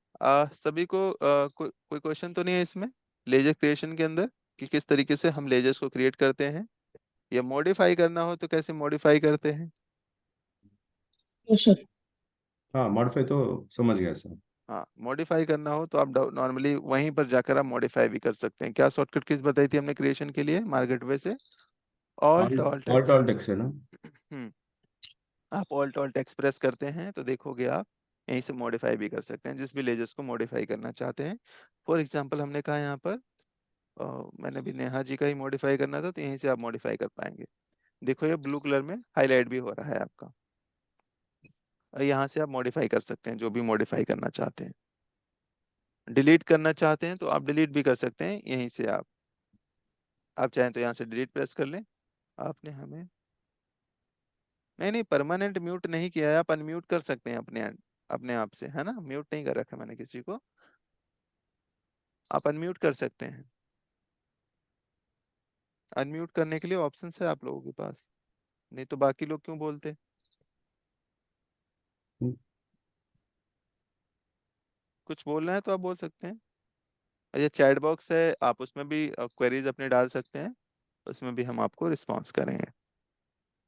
सभी को कोई क्वेश्चन तो नहीं है इसमें, लेजर क्रिएशन के अंदर, कि किस तरीके से हम लेजर्स को क्रिएट करते हैं, या मॉडिफाई करना हो तो कैसे मॉडिफाई करते हैं। तो सर हाँ, मॉडिफाई तो समझ गया सर। हाँ, मॉडिफाई करना हो तो आप नॉर्मली वहीं पर जाकर आप मॉडिफाई भी कर सकते हैं। क्या शॉर्टकट कीज बताई थी हमने क्रिएशन के लिए, मार्केट वे से, alt alt alt x. Alt text है ना? हम्म, आप ऑल्ट ऑल्ट एक्स प्रेस करते हैं तो देखोगे आप यहीं से मॉडिफाई भी कर सकते हैं, जिस भी लेजर्स को मॉडिफाई करना चाहते हैं। फॉर एग्जांपल हमने कहा यहाँ पर मैंने भी नेहा जी का ही मॉडिफाई करना था, तो यहीं से आप मॉडिफाई कर पाएंगे। देखो ये ब्लू कलर में हाईलाइट भी हो रहा है आपका, और यहाँ से आप मॉडिफाई कर सकते हैं जो भी मॉडिफाई करना चाहते हैं। डिलीट करना चाहते हैं तो आप डिलीट भी कर सकते हैं यहीं से। आप चाहें तो यहाँ से डिलीट प्रेस कर लें। आपने हमें, नहीं नहीं, परमानेंट म्यूट नहीं किया है, आप अनम्यूट कर सकते हैं अपने आप से, है ना, म्यूट नहीं कर रखा मैंने किसी को, आप अनम्यूट कर सकते हैं। अनम्यूट करने के लिए ऑप्शन है आप लोगों के पास, नहीं तो बाकी लोग क्यों बोलते। कुछ बोलना है तो आप बोल सकते हैं। और ये चैट बॉक्स है, आप उसमें भी क्वेरीज अपने डाल सकते हैं, उसमें भी हम आपको रिस्पॉन्स करेंगे।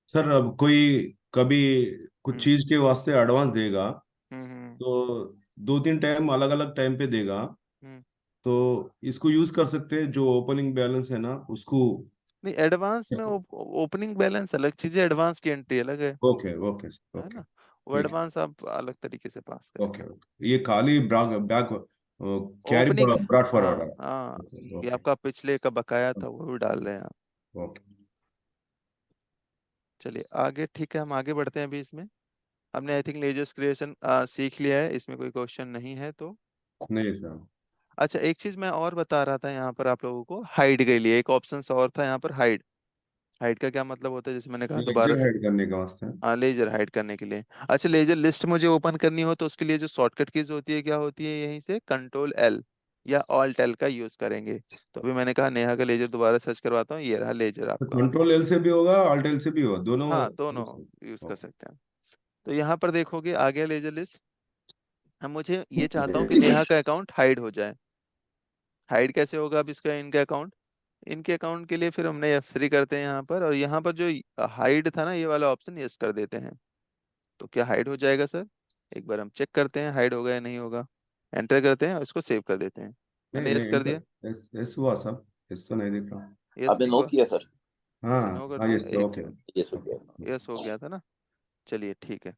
सर, अब कोई कभी कुछ हम्म चीज के वास्ते एडवांस देगा, हम्म तो 2-3 टाइम अलग अलग टाइम पे देगा, हम्म तो इसको यूज कर सकते हैं, जो ओपनिंग बैलेंस है ना उसको नहीं, एडवांस में ओपनिंग बैलेंस अलग चीज है, एडवांस की एंट्री अलग है ओके ओके है ओके। ना। वो ठीक है। एडवांस आप अलग तरीके से पास करेंगे। ओके ओके, ये खाली back back carry opening, brought हाँ फॉरवर्ड है। हाँ, ओके ये ओके आपका पिछले का बकाया था वो भी डाल रहे हैं आप। ओके। चलिए आगे, ठीक है, हम आगे बढ़ते हैं अभी इसमें। हमने आई थिंक लेजर्स क्रिएशन सीख लिया है, इसमें कोई क्वेश्चन नहीं है तो। नहीं सर। अच्छा, एक चीज मैं और बता रहा था यहाँ पर आप लोगों को, हाइड के लिए एक ऑप्शन और था यहाँ पर, हाइड। हाइड का क्या मतलब होता है, जैसे मैंने कहा दोबारा लेक्चर से। हाइड करने के वास्ते। हाँ, लेजर हाइड करने के लिए। अच्छा, लेजर लिस्ट मुझे ओपन करनी हो तो उसके लिए जो शॉर्टकट कीज होती है क्या होती है, यहीं से कंट्रोल L या Alt L का यूज करेंगे। तो अभी मैंने कहा नेहा का लेजर दोबारा सर्च करवाता हूँ, ये रहा लेजर तो आपका। कंट्रोल एल से भी होगा, ऑल्ट एल से भी होगा, दोनों। हाँ, दोनों यूज कर ओके। सकते हैं। तो यहाँ पर देखोगे आ गया लेजर लिस्ट। हम मुझे ये चाहता हूँ कि नेहा का अकाउंट हाइड हो जाए। हाइड कैसे होगा अब इसका, इनके अकाउंट, इनके अकाउंट के लिए फिर हमने F3 करते हैं यहाँ पर, और यहाँ पर जो हाइड था ना, ये वाला ऑप्शन यस कर देते हैं। तो क्या हाइड हो जाएगा सर, एक बार हम चेक करते हैं हाइड होगा या नहीं होगा। एंटर करते हैं और इसको सेव कर देते हैं। नहीं मैंने नहीं, यस कर दिया। एंटर एस एस हुआ सब। एस तो नहीं दिख रहा। यस आपने नहीं नो हुआ। किया सर। अच्छा, हाँ नो कर हाँ, दिया, यस एक ओके। सेकंड। ये हो गया। यस हो गया था ना, चलिए ठीक है,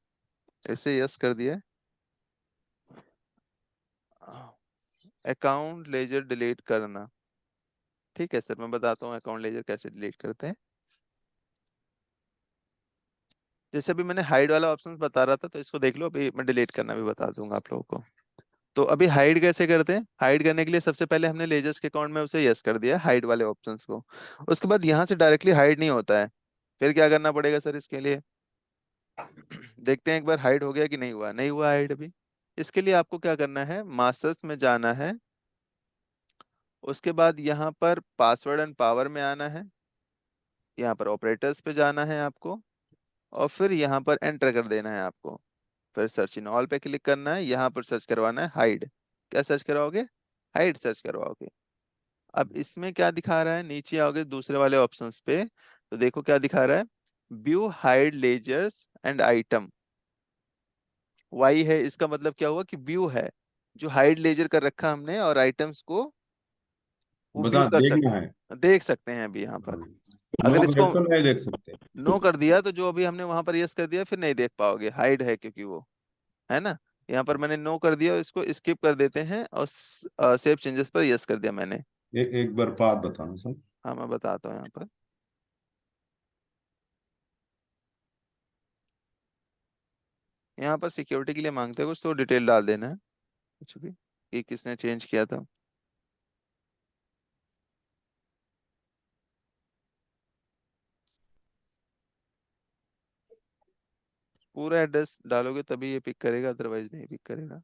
इसे यस कर दिया। अकाउंट लेजर डिलीट करना, ठीक है सर, मैं बताता हूँ अकाउंट लेजर कैसे डिलीट करते हैं। जैसे अभी मैंने हाइड वाला ऑप्शन बता रहा था, तो इसको देख लो, अभी मैं डिलीट करना भी बता दूंगा आप लोगों को। तो अभी हाइड कैसे करते हैं, हाइड करने के लिए सबसे पहले हमने लेजर्स के अकाउंट में उसे यस कर दिया हाइड वाले ऑप्शंस को। उसके बाद यहाँ से डायरेक्टली हाइड नहीं होता है, फिर क्या करना पड़ेगा सर इसके लिए। देखते हैं एक बार हाइड हो गया कि नहीं हुआ, नहीं हुआ हाइड अभी। इसके लिए आपको क्या करना है, मास्टर्स में जाना है, उसके बाद यहाँ पर पासवर्ड एंड पावर में आना है, यहाँ पर ऑपरेटर्स पे जाना है आपको, और फिर यहाँ पर एंटर कर देना है आपको। फिर सर्च इन ऑल पे क्लिक करना है, यहाँ पर सर्च करवाना है हाइड। क्या सर्च करवाओगे, हाइड सर्च करवाओगे। अब इसमें क्या दिखा रहा है, नीचे आओगे दूसरे वाले ऑप्शंस पे, तो देखो क्या दिखा रहा है, view hide ledgers and item. Y है, इसका मतलब क्या हुआ कि व्यू है, जो हाइड लेजर कर रखा हमने, और आइटम्स को वो व्यू बता, कर देखना सकते है। हैं, देख सकते हैं अभी यहाँ पर। नो अगर करे इसको तो नहीं देख सकते। नो कर दिया तो जो अभी हमने वहां पर यस कर दिया फिर नहीं देख पाओगे, हाइड है क्योंकि वो, है ना। यहाँ पर मैंने नो कर दिया, इसको स्किप कर देते हैं, और सेव चेंजेस पर यस कर दिया मैंने। एक बार बात बताना सर। हाँ, मैं बताता हूँ यहाँ पर। यहाँ पर सिक्योरिटी के लिए मांगते हैं कुछ, तो डिटेल डाल देना है कुछ भी, कि किसने चेंज किया था। पूरा एड्रेस डालोगे तभी ये पिक करेगा, अदरवाइज नहीं पिक करेगा।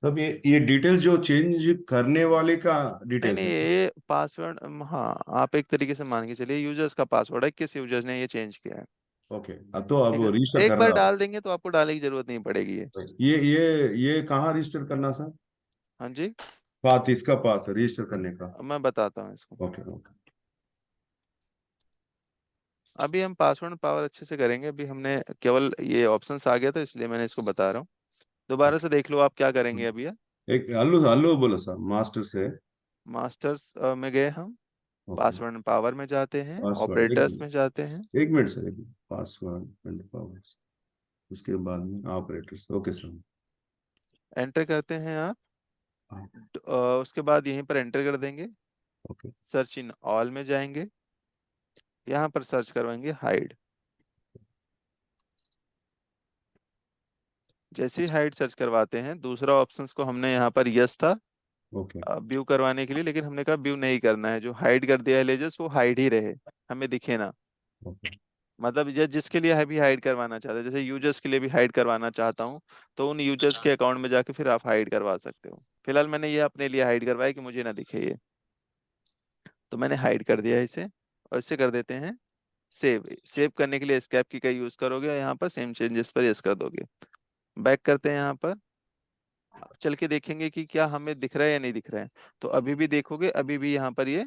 सब ये डिटेल्स जो चेंज करने वाले का नहीं नहीं, डिटेल्स है। ये पासवर्ड, हाँ, आप एक तरीके से मान के चलिए यूजर्स का पासवर्ड है, किस यूजर्स ने ये चेंज किया है। ओके, तो अब ठीक है, रजिस्टर एक कर बार रहा डाल देंगे तो आपको डालने की जरूरत नहीं पड़ेगी ये। हूँ। ये कहाँ रजिस्टर करना सर? हाँ जी, पाथ, इसका पाथ रजिस्टर करने का। अब मैं बताता हूँ इसको। Okay okay. अभी हम पासवर्ड पावर अच्छे से करेंगे, अभी हमने केवल ये ऑप्शंस आ गया था इसलिए मैंने इसको बता रहा हूँ। दोबारा से देख लो आप क्या करेंगे अभी। एक हल्लू हल्लू बोलो सर, मास्टर से। मास्टर्स में गए हम, ओके। पासवर्ड पावर में जाते हैं, पासवर्ड ऑपरेटर्स में जाते हैं, एक मिनट सर, एक मिनट, पासवर्ड एंड पावर्स, उसके बाद में ऑपरेटर्स। Okay sir. एंटर करते हैं आप। हाँ, उसके बाद यहीं पर एंटर कर देंगे, ओके। सर्च इन ऑल में जाएंगे, यहाँ पर सर्च करवाएंगे हाइड। जैसे ही हाइड सर्च करवाते हैं, दूसरा ऑप्शंस को हमने यहाँ पर यस था ओके व्यू करवाने के लिए, लेकिन हमने कहा व्यू नहीं करना है, जो हाइड कर दिया है लेजर्स वो हाइड ही रहे, हमें दिखे ना। ओके मतलब ये जिसके लिए है भी हाइड करवाना चाहते हैं, जैसे यूजर्स के लिए भी हाइड करवाना चाहता हूँ, तो उन यूजर्स के अकाउंट में जाके फिर आप हाइड करवा सकते हो। फिलहाल मैंने ये अपने लिए हाइड करवाया कि मुझे ना दिखे ये, तो मैंने हाइड कर दिया इसे, और इसे कर देते हैं सेव। सेव करने के लिए एस्केप की का यूज करोगे, और यहाँ पर सेम चेंजेस पर यस कर दोगे। बैक करते हैं यहाँ पर, अब चल के देखेंगे कि क्या हमें दिख रहा है या नहीं दिख रहा है। तो अभी भी देखोगे, अभी भी यहाँ पर ये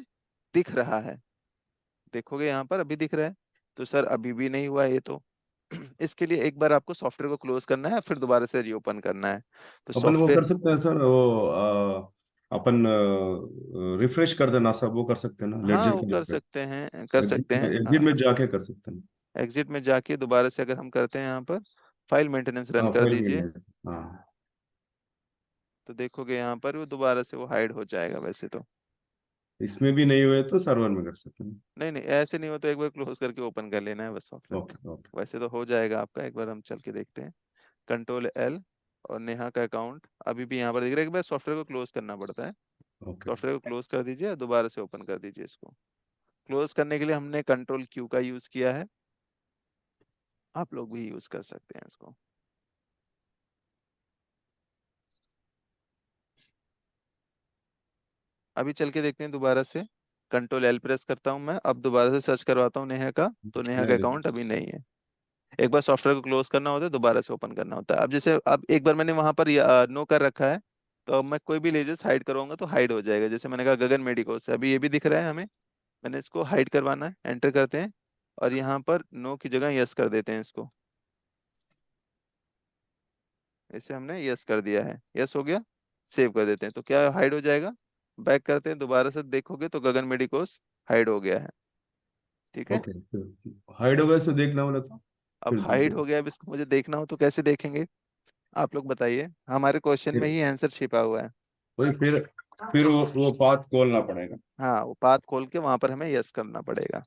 दिख रहा है, देखोगे यहाँ पर अभी दिख रहा है। तो सर अभी भी नहीं हुआ ये तो, इसके लिए एक बार आपको सॉफ्टवेयर को क्लोज करना है, फिर दोबारा से रीओपन करना है। तो अपन वो सॉफ्टवेयर, कर सकते हैं सर, वो अपन रिफ्रेश कर देना सब, वो कर सकते हैं ना हाँ लेडजर वो की कर जगह सकते हैं, कर सकते हैं, एग्जिट हाँ। में जाके कर सकते हैं। एग्जिट में जाके दोबारा से अगर हम करते हैं यहाँ पर फाइल मेंटेनेंस रन हाँ कर फाइल दीजिए, में, हाँ। तो देखोगे यहाँ पर वो दोबारा से वो हाइड हो जाएगा वैसे तो। इसमें भी नहीं हुए तो सर्वर में कर सकते हैं। नहीं नहीं, ऐसे नहीं हो तो एक बार क्लोज करके ओपन कर लेना है बस सॉफ्टवेयर ओके को। ओके वैसे तो हो जाएगा आपका, एक बार हम चल के देखते हैं। Ctrl L, और नेहा का अकाउंट अभी भी यहाँ पर दिख रहा है। एक बार सॉफ्टवेयर को क्लोज करना पड़ता है। ओके। सॉफ्टवेयर को क्लोज कर दीजिए और दोबारा से ओपन कर दीजिए इसको। क्लोज करने के लिए हमने Ctrl Q का यूज किया है, आप लोग भी यूज कर सकते हैं इसको। अभी चल के देखते हैं दोबारा से। Ctrl L प्रेस करता हूं मैं, अब दोबारा से सर्च करवाता हूं नेहा का, तो नेहा का नहीं अकाउंट अभी नहीं है। एक बार सॉफ्टवेयर को क्लोज करना होता है, दोबारा से ओपन करना होता है। अब जैसे अब एक बार मैंने वहां पर नो कर रखा है, तो अब मैं कोई भी लेजर्स हाइड करूंगा तो हाइड हो जाएगा। जैसे मैंने कहा गगन मेडिको से, अभी ये भी दिख रहा है हमें। मैंने इसको हाइड करवाना है, एंटर करते हैं और यहाँ पर नो की जगह यस कर देते हैं इसको। इसे हमने यस कर दिया है, यस हो गया। सेव कर देते हैं तो क्या हाइड हो जाएगा। बैक करते हैं, दोबारा से देखोगे तो गगन मेडिकोस हाइड हो गया है। ठीक है। ओके, हाइड हो गए तो देखना बोला था, अब फिर हाइड दूसरा। हो गया, अब इसको मुझे देखना हो तो कैसे देखेंगे, आप लोग बताइए। हमारे क्वेश्चन में फिर ही आंसर छिपा हुआ है। वही, फिर वो पाथ खोलना पड़ेगा। हाँ, वो पाथ खोल के वहां पर हमें यस करना पड़ेगा।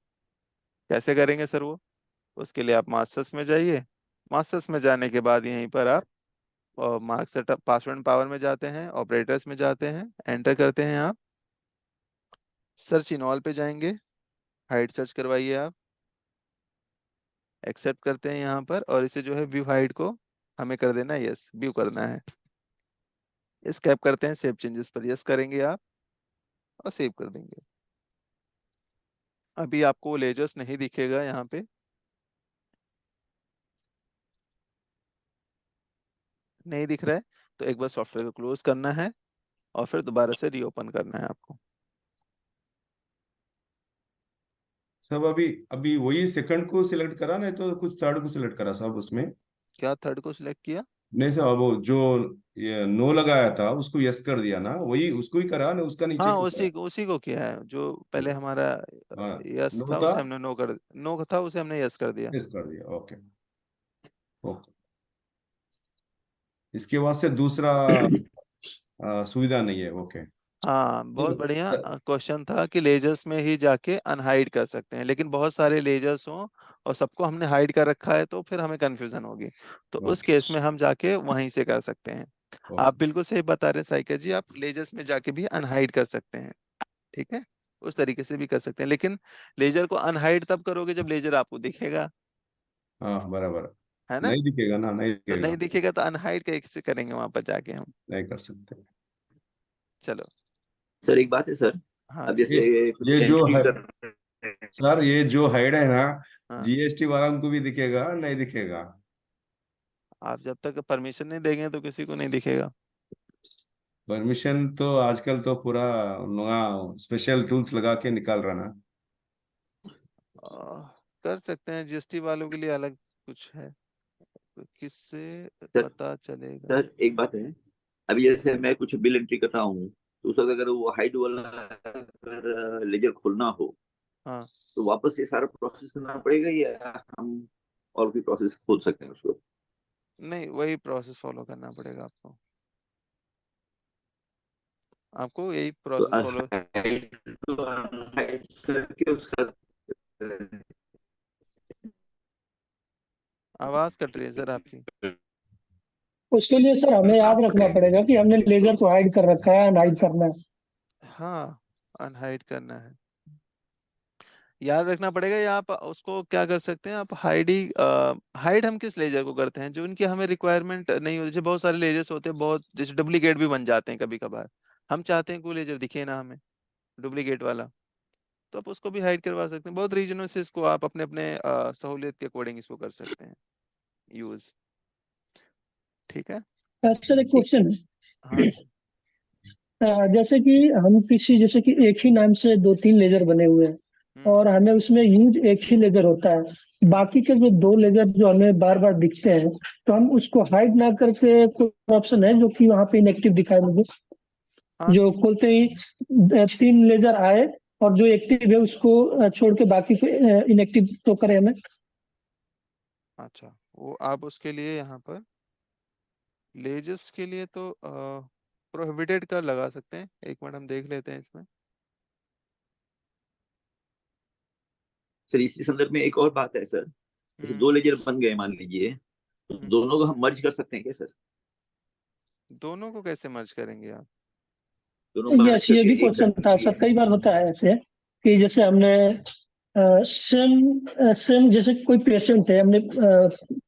कैसे करेंगे सर वो। उसके लिए आप मास्टर्स में जाइए। मास्टर्स में जाने के बाद यहीं पर आप mark setup password and power में जाते हैं, ऑपरेटर्स में जाते हैं, एंटर करते हैं आप। सर्च इन ऑल पे जाएंगे, हाइड सर्च करवाइए आप। एक्सेप्ट करते हैं यहाँ पर, और इसे जो है व्यू हाइड को हमें कर देना है यस, व्यू करना है। स्कैप करते हैं, सेव चेंजेस पर यस करेंगे आप और सेव कर देंगे। अभी आपको लेजर्स नहीं दिखेगा यहाँ पे, नहीं दिख रहा है, तो एक बार सॉफ्टवेयर को क्लोज करना है और फिर दोबारा से रीओपन करना है आपको। सब अभी अभी वही सेकंड को सिलेक्ट करा, नहीं तो कुछ थर्ड को सिलेक्ट करा सब उसमें। क्या थर्ड को सिलेक्ट किया। नहीं साहब, वो जो ये नो लगाया था उसको यस कर दिया ना, वही उसको ही करा ना, उसका नीचे हाँ, को करा। उसी को किया है जो पहले हमारा हाँ, यस नो था, था, उसे हमने नो था, उसे हमने यस कर दिया। यस कर दिया। Okay okay. इसके बाद से दूसरा सुविधा नहीं है। ओके। हाँ, बहुत बढ़िया तो क्वेश्चन था कि लेजर्स में ही जाके अनहाइड कर सकते हैं, लेकिन बहुत सारे लेजर्स हों और सबको हमने हाइड कर रखा है तो फिर हमें कंफ्यूजन होगी। तो उस ओके केस में हम जाके वहीं से कर सकते हैं। आप ओके। बिल्कुल सही बता रहे हैं साइका जी, आप लेजर्स में जाके भी अनहाइड कर सकते हैं। ठीक है, उस तरीके से भी कर सकते हैं, लेकिन लेजर को अनहाइड तब करोगे जब लेजर आपको दिखेगा, हाँ बराबर। है ना। नहीं दिखेगा ना, नहीं तो नहीं दिखेगा। दिखेगा तो अनहाइड कैसे करेंगे वहां पर जाके हम। नहीं कर सकते। चलो। सर एक बात है सर। हाँ अब जी। जैसे कुछ ये जो एंट्री है कर सर, ये जो हाइड है ना, हाँ, जीएसटी वाला को भी दिखेगा नहीं दिखेगा। आप जब तक परमिशन नहीं देंगे तो किसी को नहीं दिखेगा। परमिशन तो आजकल तो पूरा नया स्पेशल टूल्स लगा के निकाल रहा ना। आ, कर सकते हैं, जीएसटी वालों के लिए अलग कुछ है, तो किससे सर। पता चलेगा। सर एक बात है, अभी जैसे मैं कुछ बिल एंट्री कर रहा हूँ, तो उस वक्त अगर वो हाइड वाला अगर लेजर खोलना हो, हाँ, तो वापस ये सारा प्रोसेस करना पड़ेगा या हम और भी प्रोसेस खोल सकते हैं उसको? नहीं वही प्रोसेस फॉलो करना पड़ेगा आपको, आपको यही तो प्रोसेस फॉलो। हाइड तो हाइड करके उसका आवाज कट रही है सर आपकी। उसके लिए सर हमें याद रखना पड़ेगा कि हमने लेजर को हाइड कर रखा है, अनहाइड करना है। हाँ, अनहाइड करना है, याद रखना पड़ेगा। या आप उसको क्या कर सकते हैं, आप हाइड हम किस लेजर को करते हैं जो उनकी हमें रिक्वायरमेंट नहीं होती। जैसे बहुत सारे लेजर्स होते हैं, बहुत जैसे डुप्लीकेट भी बन जाते हैं कभी कभार, हम चाहते हैं कोई लेजर दिखे ना हमें, डुप्लीकेट वाला, तो आप उसको भी हाइड करवा सकते हैं। बहुत रीजनों से इसको आप अपने अपने सहूलियत के अकॉर्डिंग इसको कर सकते हैं यूज। ठीक है। सर एक क्वेश्चन है। हाँ जी। जैसे कि हम किसी, जैसे कि एक ही नाम से दो तीन लेजर बने हुए हैं, और हमें उसमें यूज एक ही लेजर होता है। बाकी के जो दो लेजर जो हमें बार बार दिखते हैं, तो हम उसको हाइड ना करके कोई ऑप्शन है जो कि वहाँ पे इनएक्टिव दिखाए मुझे, हाँ। जो खोलते ही 3 लेजर आए और जो एक्टिव है उसको छोड़ के बाकी को इनएक्टिव तो करे हमें। अच्छा, वो आप उसके लिए यहाँ पर लेजर्स के लिए तो प्रोहिबिटेड का लगा सकते हैं। एक मिनट हम देख लेते हैं इसमें। सर इसी संदर्भ में एक और बात है सर, जैसे 2 लेजर बन गए मान लीजिए, तो हम्म। दोनों को हम मर्ज कर सकते हैं क्या सर? दोनों को कैसे मर्ज करेंगे आप? दोनों मर्ज यस, ये करके भी एक क्वेश्चन था सर, कई बार होता है ऐसे कि जैसे हमने सेम जैसे कोई पेशेंट है, हमने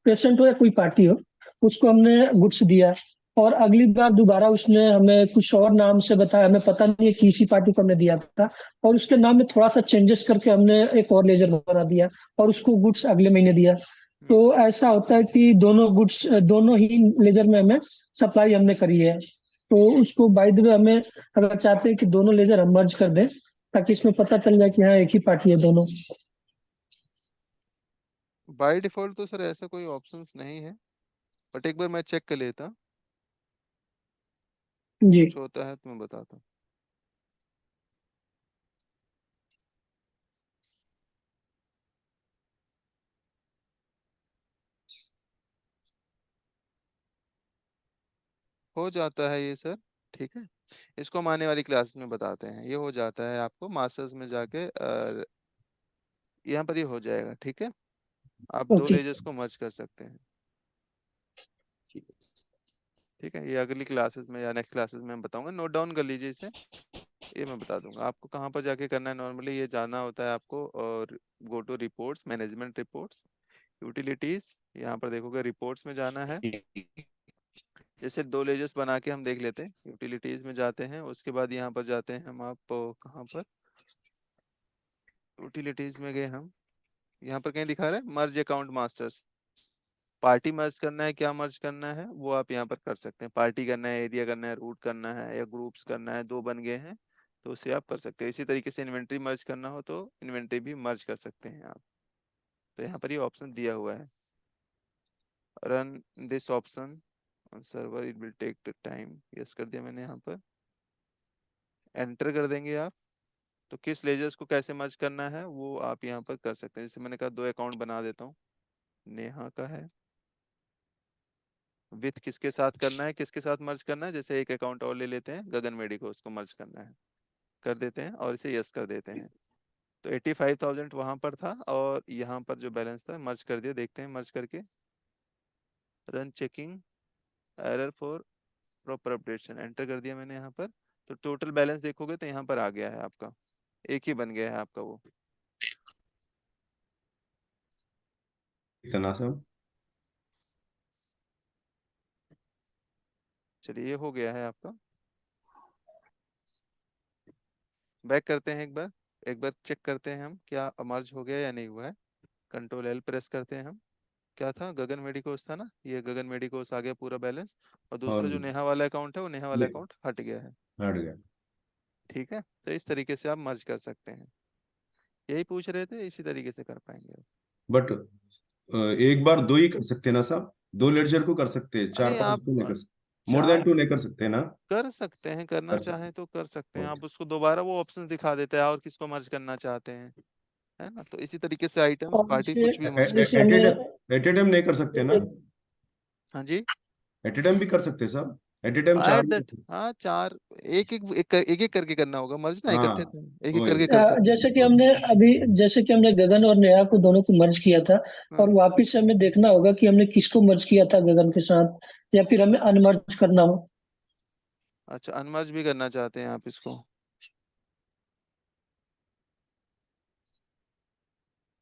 पेशेंट हो या कोई पार्टी हो, उसको हमने गुड्स दिया और अगली बार दोबारा उसने हमें कुछ और नाम से बताया, हमें पता नहीं है किसी पार्टी को हमने दिया था, और उसके नाम में थोड़ा सा चेंजेस करके हमने एक और लेजर बना दिया और उसको गुड्स अगले महीने दिया। तो ऐसा होता है कि दोनों गुड्स दोनों ही लेजर में हमें सप्लाई हमने करी है, तो उसको बाय द वे हमें अगर चाहते हैं कि दोनों लेजर हम मर्ज कर दें ताकि इसमें पता चल जाए कि हाँ एक ही पार्टी है दोनों। बाय डिफॉल्ट तो सर ऐसा कोई ऑप्शंस नहीं है, बट एक बार मैं चेक कर लेता, जी। कुछ होता है तो मैं बताता हूँ। हो जाता है ये सर, ठीक है। इसको हम आने वाली क्लास में बताते हैं। ये हो जाता है आपको मास्टर्स में जाके यहाँ पर ये हो जाएगा, ठीक है। आप दो ओके। लेजर्स को मर्ज कर सकते हैं, ठीक है। ये अगली क्लासेस में या नेक्स्ट क्लासेस में मैं बताऊंगा, नोट डाउन कर लीजिए इसे। ये मैं बता दूंगा आपको कहाँ पर जाके करना है। नॉर्मली ये जाना होता है आपको, और go to reports, management reports, utilities, यहाँ पर देखोगे रिपोर्ट्स में जाना है। जैसे दो लेजर्स बना के हम देख लेते हैं, यूटिलिटीज में जाते हैं, उसके बाद यहाँ पर जाते हैं हम, आप कहाँ पर यूटिलिटीज में गए हम, यहाँ पर कहीं दिखा रहा है मर्ज अकाउंट मास्टर्स। पार्टी मर्ज करना है, क्या मर्ज करना है वो आप यहाँ पर कर सकते हैं। पार्टी करना है, एरिया करना है, रूट करना है, या ग्रुप्स करना है, दो बन गए हैं तो उसे आप कर सकते हैं। इसी तरीके से इन्वेंट्री मर्ज करना हो तो इन्वेंट्री भी मर्ज कर सकते हैं आप। तो यहाँ पर ये ऑप्शन दिया हुआ है, run this option on server, it will take the time. Yes कर दिया मैंने, यहाँ पर एंटर कर देंगे आप। तो किस लेजर्स को कैसे मर्ज करना है वो आप यहाँ पर कर सकते हैं। जैसे मैंने कहा, दो अकाउंट बना देता हूँ। नेहा का है, विथ किसके साथ करना है, किसके साथ मर्ज करना है, जैसे एक अकाउंट और ले लेते हैं, गगन मेडी को, उसको मर्ज करना है, कर देते हैं और इसे यस कर देते हैं। तो 85,000 वहां पर था और यहाँ पर जो बैलेंस था मर्ज कर दिया। देखते हैं मर्ज करके, run checking, error for proper updation, enter कर दिया मैंने यहाँ पर। तो टोटल बैलेंस देखोगे तो यहाँ पर आ गया है आपका, एक ही बन गया है आपका वो। इतना सब। चलिए, ये हो गया है आपका। बैक करते हैं एक बार चेक करते हैं हम क्या मर्ज हो गया या नहीं हुआ है। कंट्रोल एल प्रेस करते हैं हम। क्या था, गगन मेडिकोस था ना, ये गगन मेडिकोस आ गया पूरा बैलेंस, और दूसरा और जो नेहा वाला अकाउंट है वो नेहा वाला ने- अकाउंट हट गया है, हट गया। ठीक है। तो इस तरीके से आप मर्ज कर सकते हैं। यही पूछ रहे थे, इसी तरीके से कर पाएंगे। बट एक बार दो ही कर सकते हैं ना साहब? दो लेडजर को कर सकते हैं, चार नहीं, पांच आप को नहीं कर सकते, मोर देन चार टू नहीं कर सकते ना? कर सकते हैं, करना कर सकते चाहें तो कर सकते हैं हैं। आप। उसको दोबारा वो ऑप्शंस दिखा देता है और किसको मर्ज करना चाहते हैं, है ना। तो इसी तरीके से आइटम्स, और पार्टी, कुछ भी मर्ज कर जैसे सकते हैं। हमें एट ए टाइम नहीं कर सकते ना? हाँ जी, एट ए टाइम भी कर सकते हैं साहब, एट ए टाइम चार एट दैट, लोग। हाँ चार, एक एक करके करना होगा मर्ज ना, इकट्ठे हाँ थे, एक एक वही। करके कर सकते हैं। जैसे कि हमने अभी जैसे कि हमने गगन और नेहा को दोनों को मर्ज किया था, और हाँ, वापिस से हमें देखना होगा कि हमने किसको मर्ज किया था गगन के साथ, या फिर हमें अनमर्ज करना हो। अच्छा, अनमर्ज भी करना चाहते हैं आप इसको,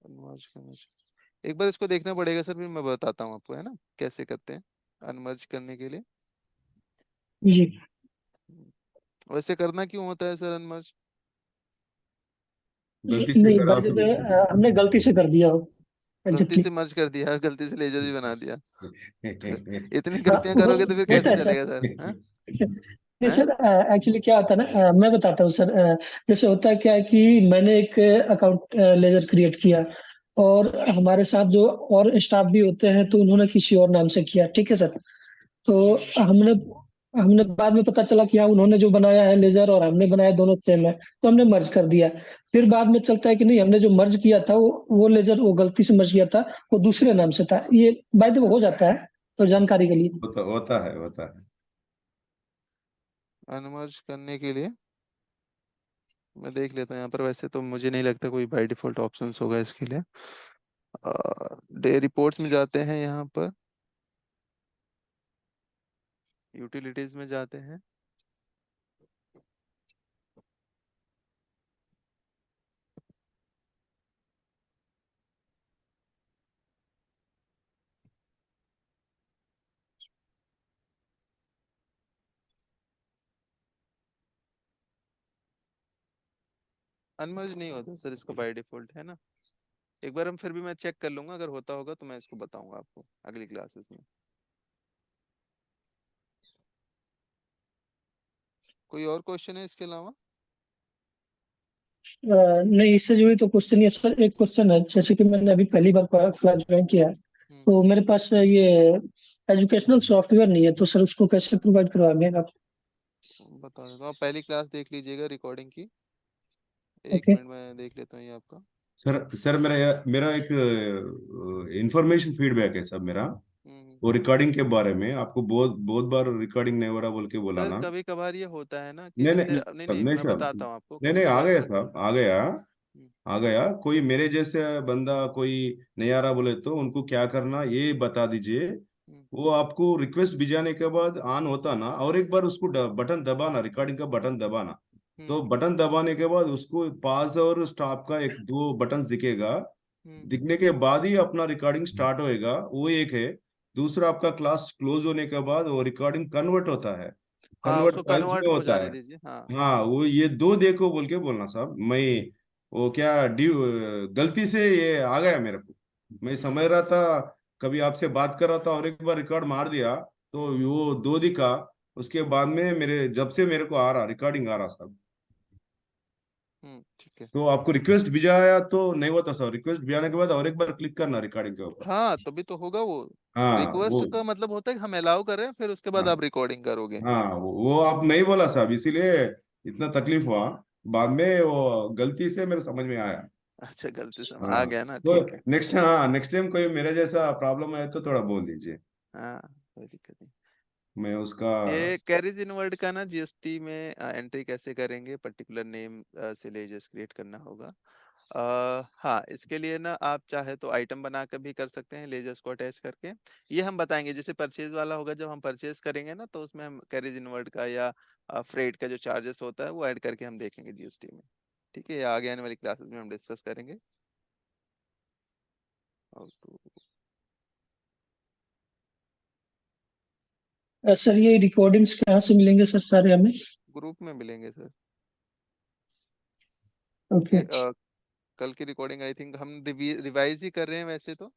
अनमर्ज करना चाहते, एक बार इसको देखना पड़ेगा सर, फिर मैं बताता हूँ आपको, है ना, कैसे करते हैं अनमर्ज करने के लिए। जी। वैसे करना क्यों होता है सर अनमर्ज? गलती से नहीं, करा बाय द फिर वे उसको। हमने गलती से कर दिया हो गलती एग्जैक्टली। से मर्ज कर दिया, गलती से लेजर भी बना दिया। तो इतनी हाँ, गलतियां करोगे तो फिर होता कैसे है चलेगा सर, हाँ? सर। नहीं हैं? सर, एक्चुअली क्या होता है ना, मैं बताता हूँ सर। जैसे होता है क्या है कि मैंने एक अकाउंट लेजर क्रिएट किया, और हमारे साथ जो और स्टाफ भी होते हैं तो उन्होंने किसी और नाम से किया, ठीक है सर। तो हमने हमने बाद में पता चला कि हाँ, उन्होंने जो बनाया है लेजर और हमने बनाया दोनों सेम है, तो हमने मर्ज कर दिया। फिर बाद में चलता है कि नहीं, हमने जो मर्ज किया था वो लेजर वो गलती से मर्ज किया था, वो दूसरे नाम से था। ये बाय द वे हो जाता है, तो जानकारी के लिए। होता है। अनमर्ज करने के लिए मैं देख लेता हूँ यहाँ पर। वैसे तो मुझे नहीं लगता कोई बाय डिफॉल्ट ऑप्शंस होगा इसके लिए। डे रिपोर्ट्स में जाते हैं, यहाँ पर यूटिलिटीज में जाते हैं। अनमर्ज नहीं होता सर इसको बाय डिफॉल्ट, है ना। एक बार हम फिर भी मैं चेक कर लूंगा, अगर होता होगा तो मैं इसको बताऊंगा आपको अगली क्लासेस में। कोई और क्वेश्चन है इसके अलावा? नहीं, इससे जुड़ी तो क्वेश्चन नहीं है सर। एक क्वेश्चन है, जैसे कि मैंने अभी पहली बार क्लास ज्वाइन किया है, हम्म, तो मेरे पास ये एजुकेशनल सॉफ्टवेयर नहीं है, तो सर उसको कैसे प्रोवाइड करवाएंगे आप? बता देता हूँ। आप पहली क्लास देख लीजिएगा रिकॉर्डिंग की। एक ओके। मिनट में देख लेता हूँ ये आपका। सर मेरा एक इंफॉर्मेशन फीडबैक है सब मेरा। हम्म। वो रिकॉर्डिंग के बारे में आपको बहुत बहुत बार रिकॉर्डिंग नहीं हो रहा बोल के बोला सर ना। कभी कभार ये होता है ना कि नहीं जैसे नहीं नहीं सब नहीं नहीं मैं सब। बताता हूँ आपको। नहीं कभी नहीं आ कभार गया सब आ गया। हम्म, आ गया कोई मेरे जैसे बंदा कोई नहीं आ रहा बोले तो उनको क्या करना ये बता दीजिए। हम्म, वो आपको रिक्वेस्ट भिजाने के बाद ऑन होता ना, और एक बार उसको बटन दबाना, रिकॉर्डिंग का बटन दबाना। तो हम्म, बटन दबाने के बाद उसको पॉज और स्टॉप का एक दो बटन दिखेगा। हम्म। दिखने के बाद ही अपना रिकॉर्डिंग स्टार्ट होएगा, वो एक है। दूसरा आपका क्लास क्लोज होने के बाद वो रिकॉर्डिंग कन्वर्ट होता है, हाँ, कन्वर्ट उसको फाइल्स कन्वर्ट में हो होता जाने है। दीजिए, हाँ। हाँ वो ये दो देखो बोल के बोलना साहब। मैं वो क्या गलती से ये आ गया मेरे को। मैं समझ रहा था कभी आपसे बात कर रहा था और एक बार रिकॉर्ड मार दिया तो वो दो दिखा। उसके बाद में मेरे जब से मेरे को आ रहा रिकॉर्डिंग आ रहा साहब। ठीक है। तो आपको रिक्वेस्ट भेजाया तो नहीं होता सर, रिक्वेस्ट भेजाने के बाद और एक बार क्लिक करना रिकॉर्डिंग के ऊपर। हाँ, तभी तो होगा वो। हाँ वो। रिक्वेस्ट का मतलब होता है कि हम अलाउ कर रहे हैं, फिर उसके बाद हाँ आप रिकॉर्डिंग करोगे। हाँ वो आप नहीं बोला साहब इसीलिए इतना तकलीफ हुआ। बाद में वो गलती से मेरे समझ में आया। अच्छा, गलती से आ हाँ गया ना, तो ठीक है। नेक्स्ट टाइम कोई मेरे जैसा प्रॉब्लम है तो थोड़ा बोल दीजिए। हाँ, कोई दिक्कत नहीं। मैं उसका। ये कैरीज इनवर्ड का ना जीएसटी में एंट्री कैसे करेंगे, पर्टिकुलर नेम से लेजर्स क्रिएट करना होगा। हाँ, इसके लिए ना आप चाहे तो आइटम बना कर भी कर सकते हैं लेजर्स को अटैच करके। ये हम बताएंगे, जैसे परचेज वाला होगा, जब हम परचेज करेंगे ना तो उसमें हम कैरीज इनवर्ड का या फ्रेट का जो चार्जेस होता है वो ऐड करके हम देखेंगे जीएसटी में। ठीक है, ये आगे आने वाली क्लासेस में हम डिस्कस करेंगे। सर ये रिकॉर्डिंग्स कहाँ से मिलेंगे सर, सारे हमें? ग्रुप में मिलेंगे सर। ओके। ये, कल की रिकॉर्डिंग आई थिंक हम रिवाइज ही कर रहे हैं वैसे तो।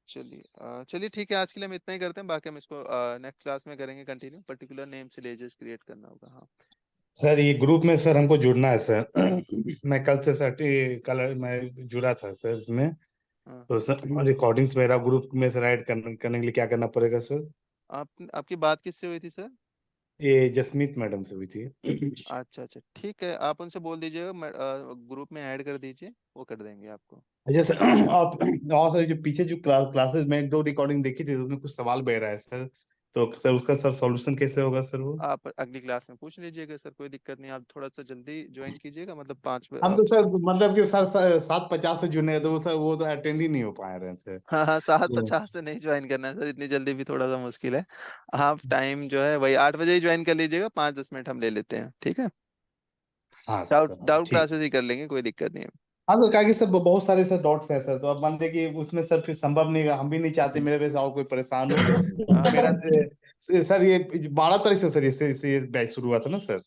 चलिए ठीक है, आज के लिए हम इतना ही करते हैं। बाकी हम इसको नेक्स्ट क्लास में करेंगे कंटिन्यू। पर्टिकुलर नेम से लेजर्स क्रिएट करना होगा, हाँ। सर ये ग्रुप में सर हमको जुड़ना है सर। मैं कल से सर कल मैं जुड़ा था सर इसमें। हाँ। तो सर रिकॉर्डिंग्स मेरा ग्रुप में सर ऐड करने के लिए क्या करना पड़ेगा सर? आपकी बात किससे हुई थी सर? ये जसमीत मैडम से हुई थी। अच्छा अच्छा, ठीक है, आप उनसे बोल दीजिएगा, ग्रुप में ऐड कर दीजिए, वो कर देंगे आपको। अच्छा सर, आप और सर जो पीछे जो क्लासेस में एक दो रिकॉर्डिंग देखी थी उसमें कुछ सवाल बह रहा है सर। तो सर उसका सर सॉल्यूशन कैसे होगा सर वो? आप अगली क्लास में पूछ लीजिएगा सर, कोई दिक्कत नहीं। आप थोड़ा सा जल्दी ज्वाइन कीजिएगा, मतलब पाँच हम तो सर मतलब कि सर 7:50 से जुड़े हैं, तो वो तो अटेंड ही नहीं हो पा रहे थे। हाँ हाँ, सात तो पचास से नहीं ज्वाइन करना है सर, इतनी जल्दी भी थोड़ा सा मुश्किल है। आप टाइम जो है वही 8 बजे ही ज्वाइन कर लीजिएगा, 5-10 मिनट हम ले लेते हैं, ठीक है। हाँ डाउट सर, हाँ डाउट ठीक। क्लासेस ही कर लेंगे, कोई दिक्कत नहीं है। हाँ सर, क्या कि सर बहुत सारे सर डॉट्स हैं सर, तो अब मान लीजिए कि उसमें सर फिर संभव नहीं है, हम भी नहीं चाहते मेरे वजह से और कोई परेशान हो। हाँ मेरा सर ये 12 तारीख से सर इससे बैच शुरू हुआ था ना सर।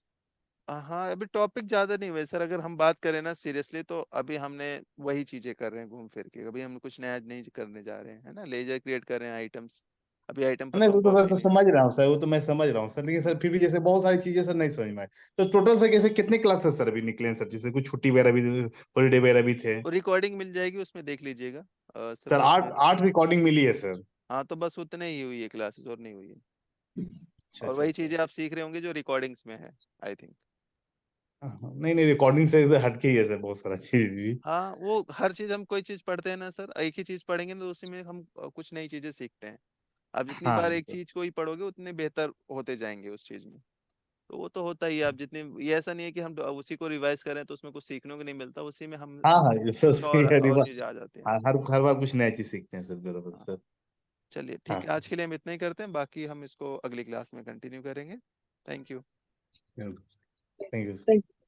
हाँ अभी टॉपिक ज्यादा नहीं हुए सर, अगर हम बात करें ना सीरियसली तो अभी हमने वही चीजें कर रहे हैं घूम फिर के, अभी हम कुछ नया नहीं करने जा रहे हैं, है ना। लेजर क्रिएट कर रहे हैं आइटम्स, अभी आइटम पर नहीं, तो वो हम तो मैं पहुंचे ही तो नहीं। समझ रहा हूँ सर, वो तो मैं समझ रहा हूँ सर, लेकिन सर फिर भी जैसे बहुत सारी चीजें सर नहीं समझ में आए। तो टोटल से कैसे कितने क्लासेस सर अभी निकले हैं सर, जैसे कुछ छुट्टी वगैरह भी, हॉलीडे वगैरह भी थे। वो रिकॉर्डिंग मिल जाएगी उसमें देख लीजिएगा सर सिर्फ आठ उसमें। आठ रिकॉर्डिंग मिली है सर। हाँ तो बस उतने ही हुई है क्लासेस, और नहीं हुई है। अच्छा और अच्छा वही अच्छा। चीजें आप सीख रहे होंगे जो रिकॉर्डिंग्स में है, आई थिंक। हाँ, नहीं नहीं, रिकॉर्डिंग से हटके ही है सर बहुत सारा चीज भी। हाँ वो हर चीज, हम कोई चीज पढ़ते हैं ना सर, एक ही चीज पढ़ेंगे ना तो उसी में हम कुछ नई चीजें सीखते हैं। आप जितनी हाँ बार हाँ एक सर। चीज को ही पढ़ोगे उतने बेहतर होते जाएंगे उस चीज में। तो वो तो होता ही है, आप जितने, ये ऐसा नहीं है कि हम उसी को रिवाइज करें तो उसमें कुछ सीखने को नहीं मिलता, उसी में हम हाँ हाँ, ये सर कुछ सही है, और चीजें आ जाती हैं। हाँ, हर बार कुछ नया चीज सीखते हैं सर, बराबर हाँ सर। चलिए ठीक हाँ है, आज के लिए हम इतना ही करते हैं, बाकी हम इसको अगली क्लास में कंटिन्यू करेंगे। Thank you. Thank you.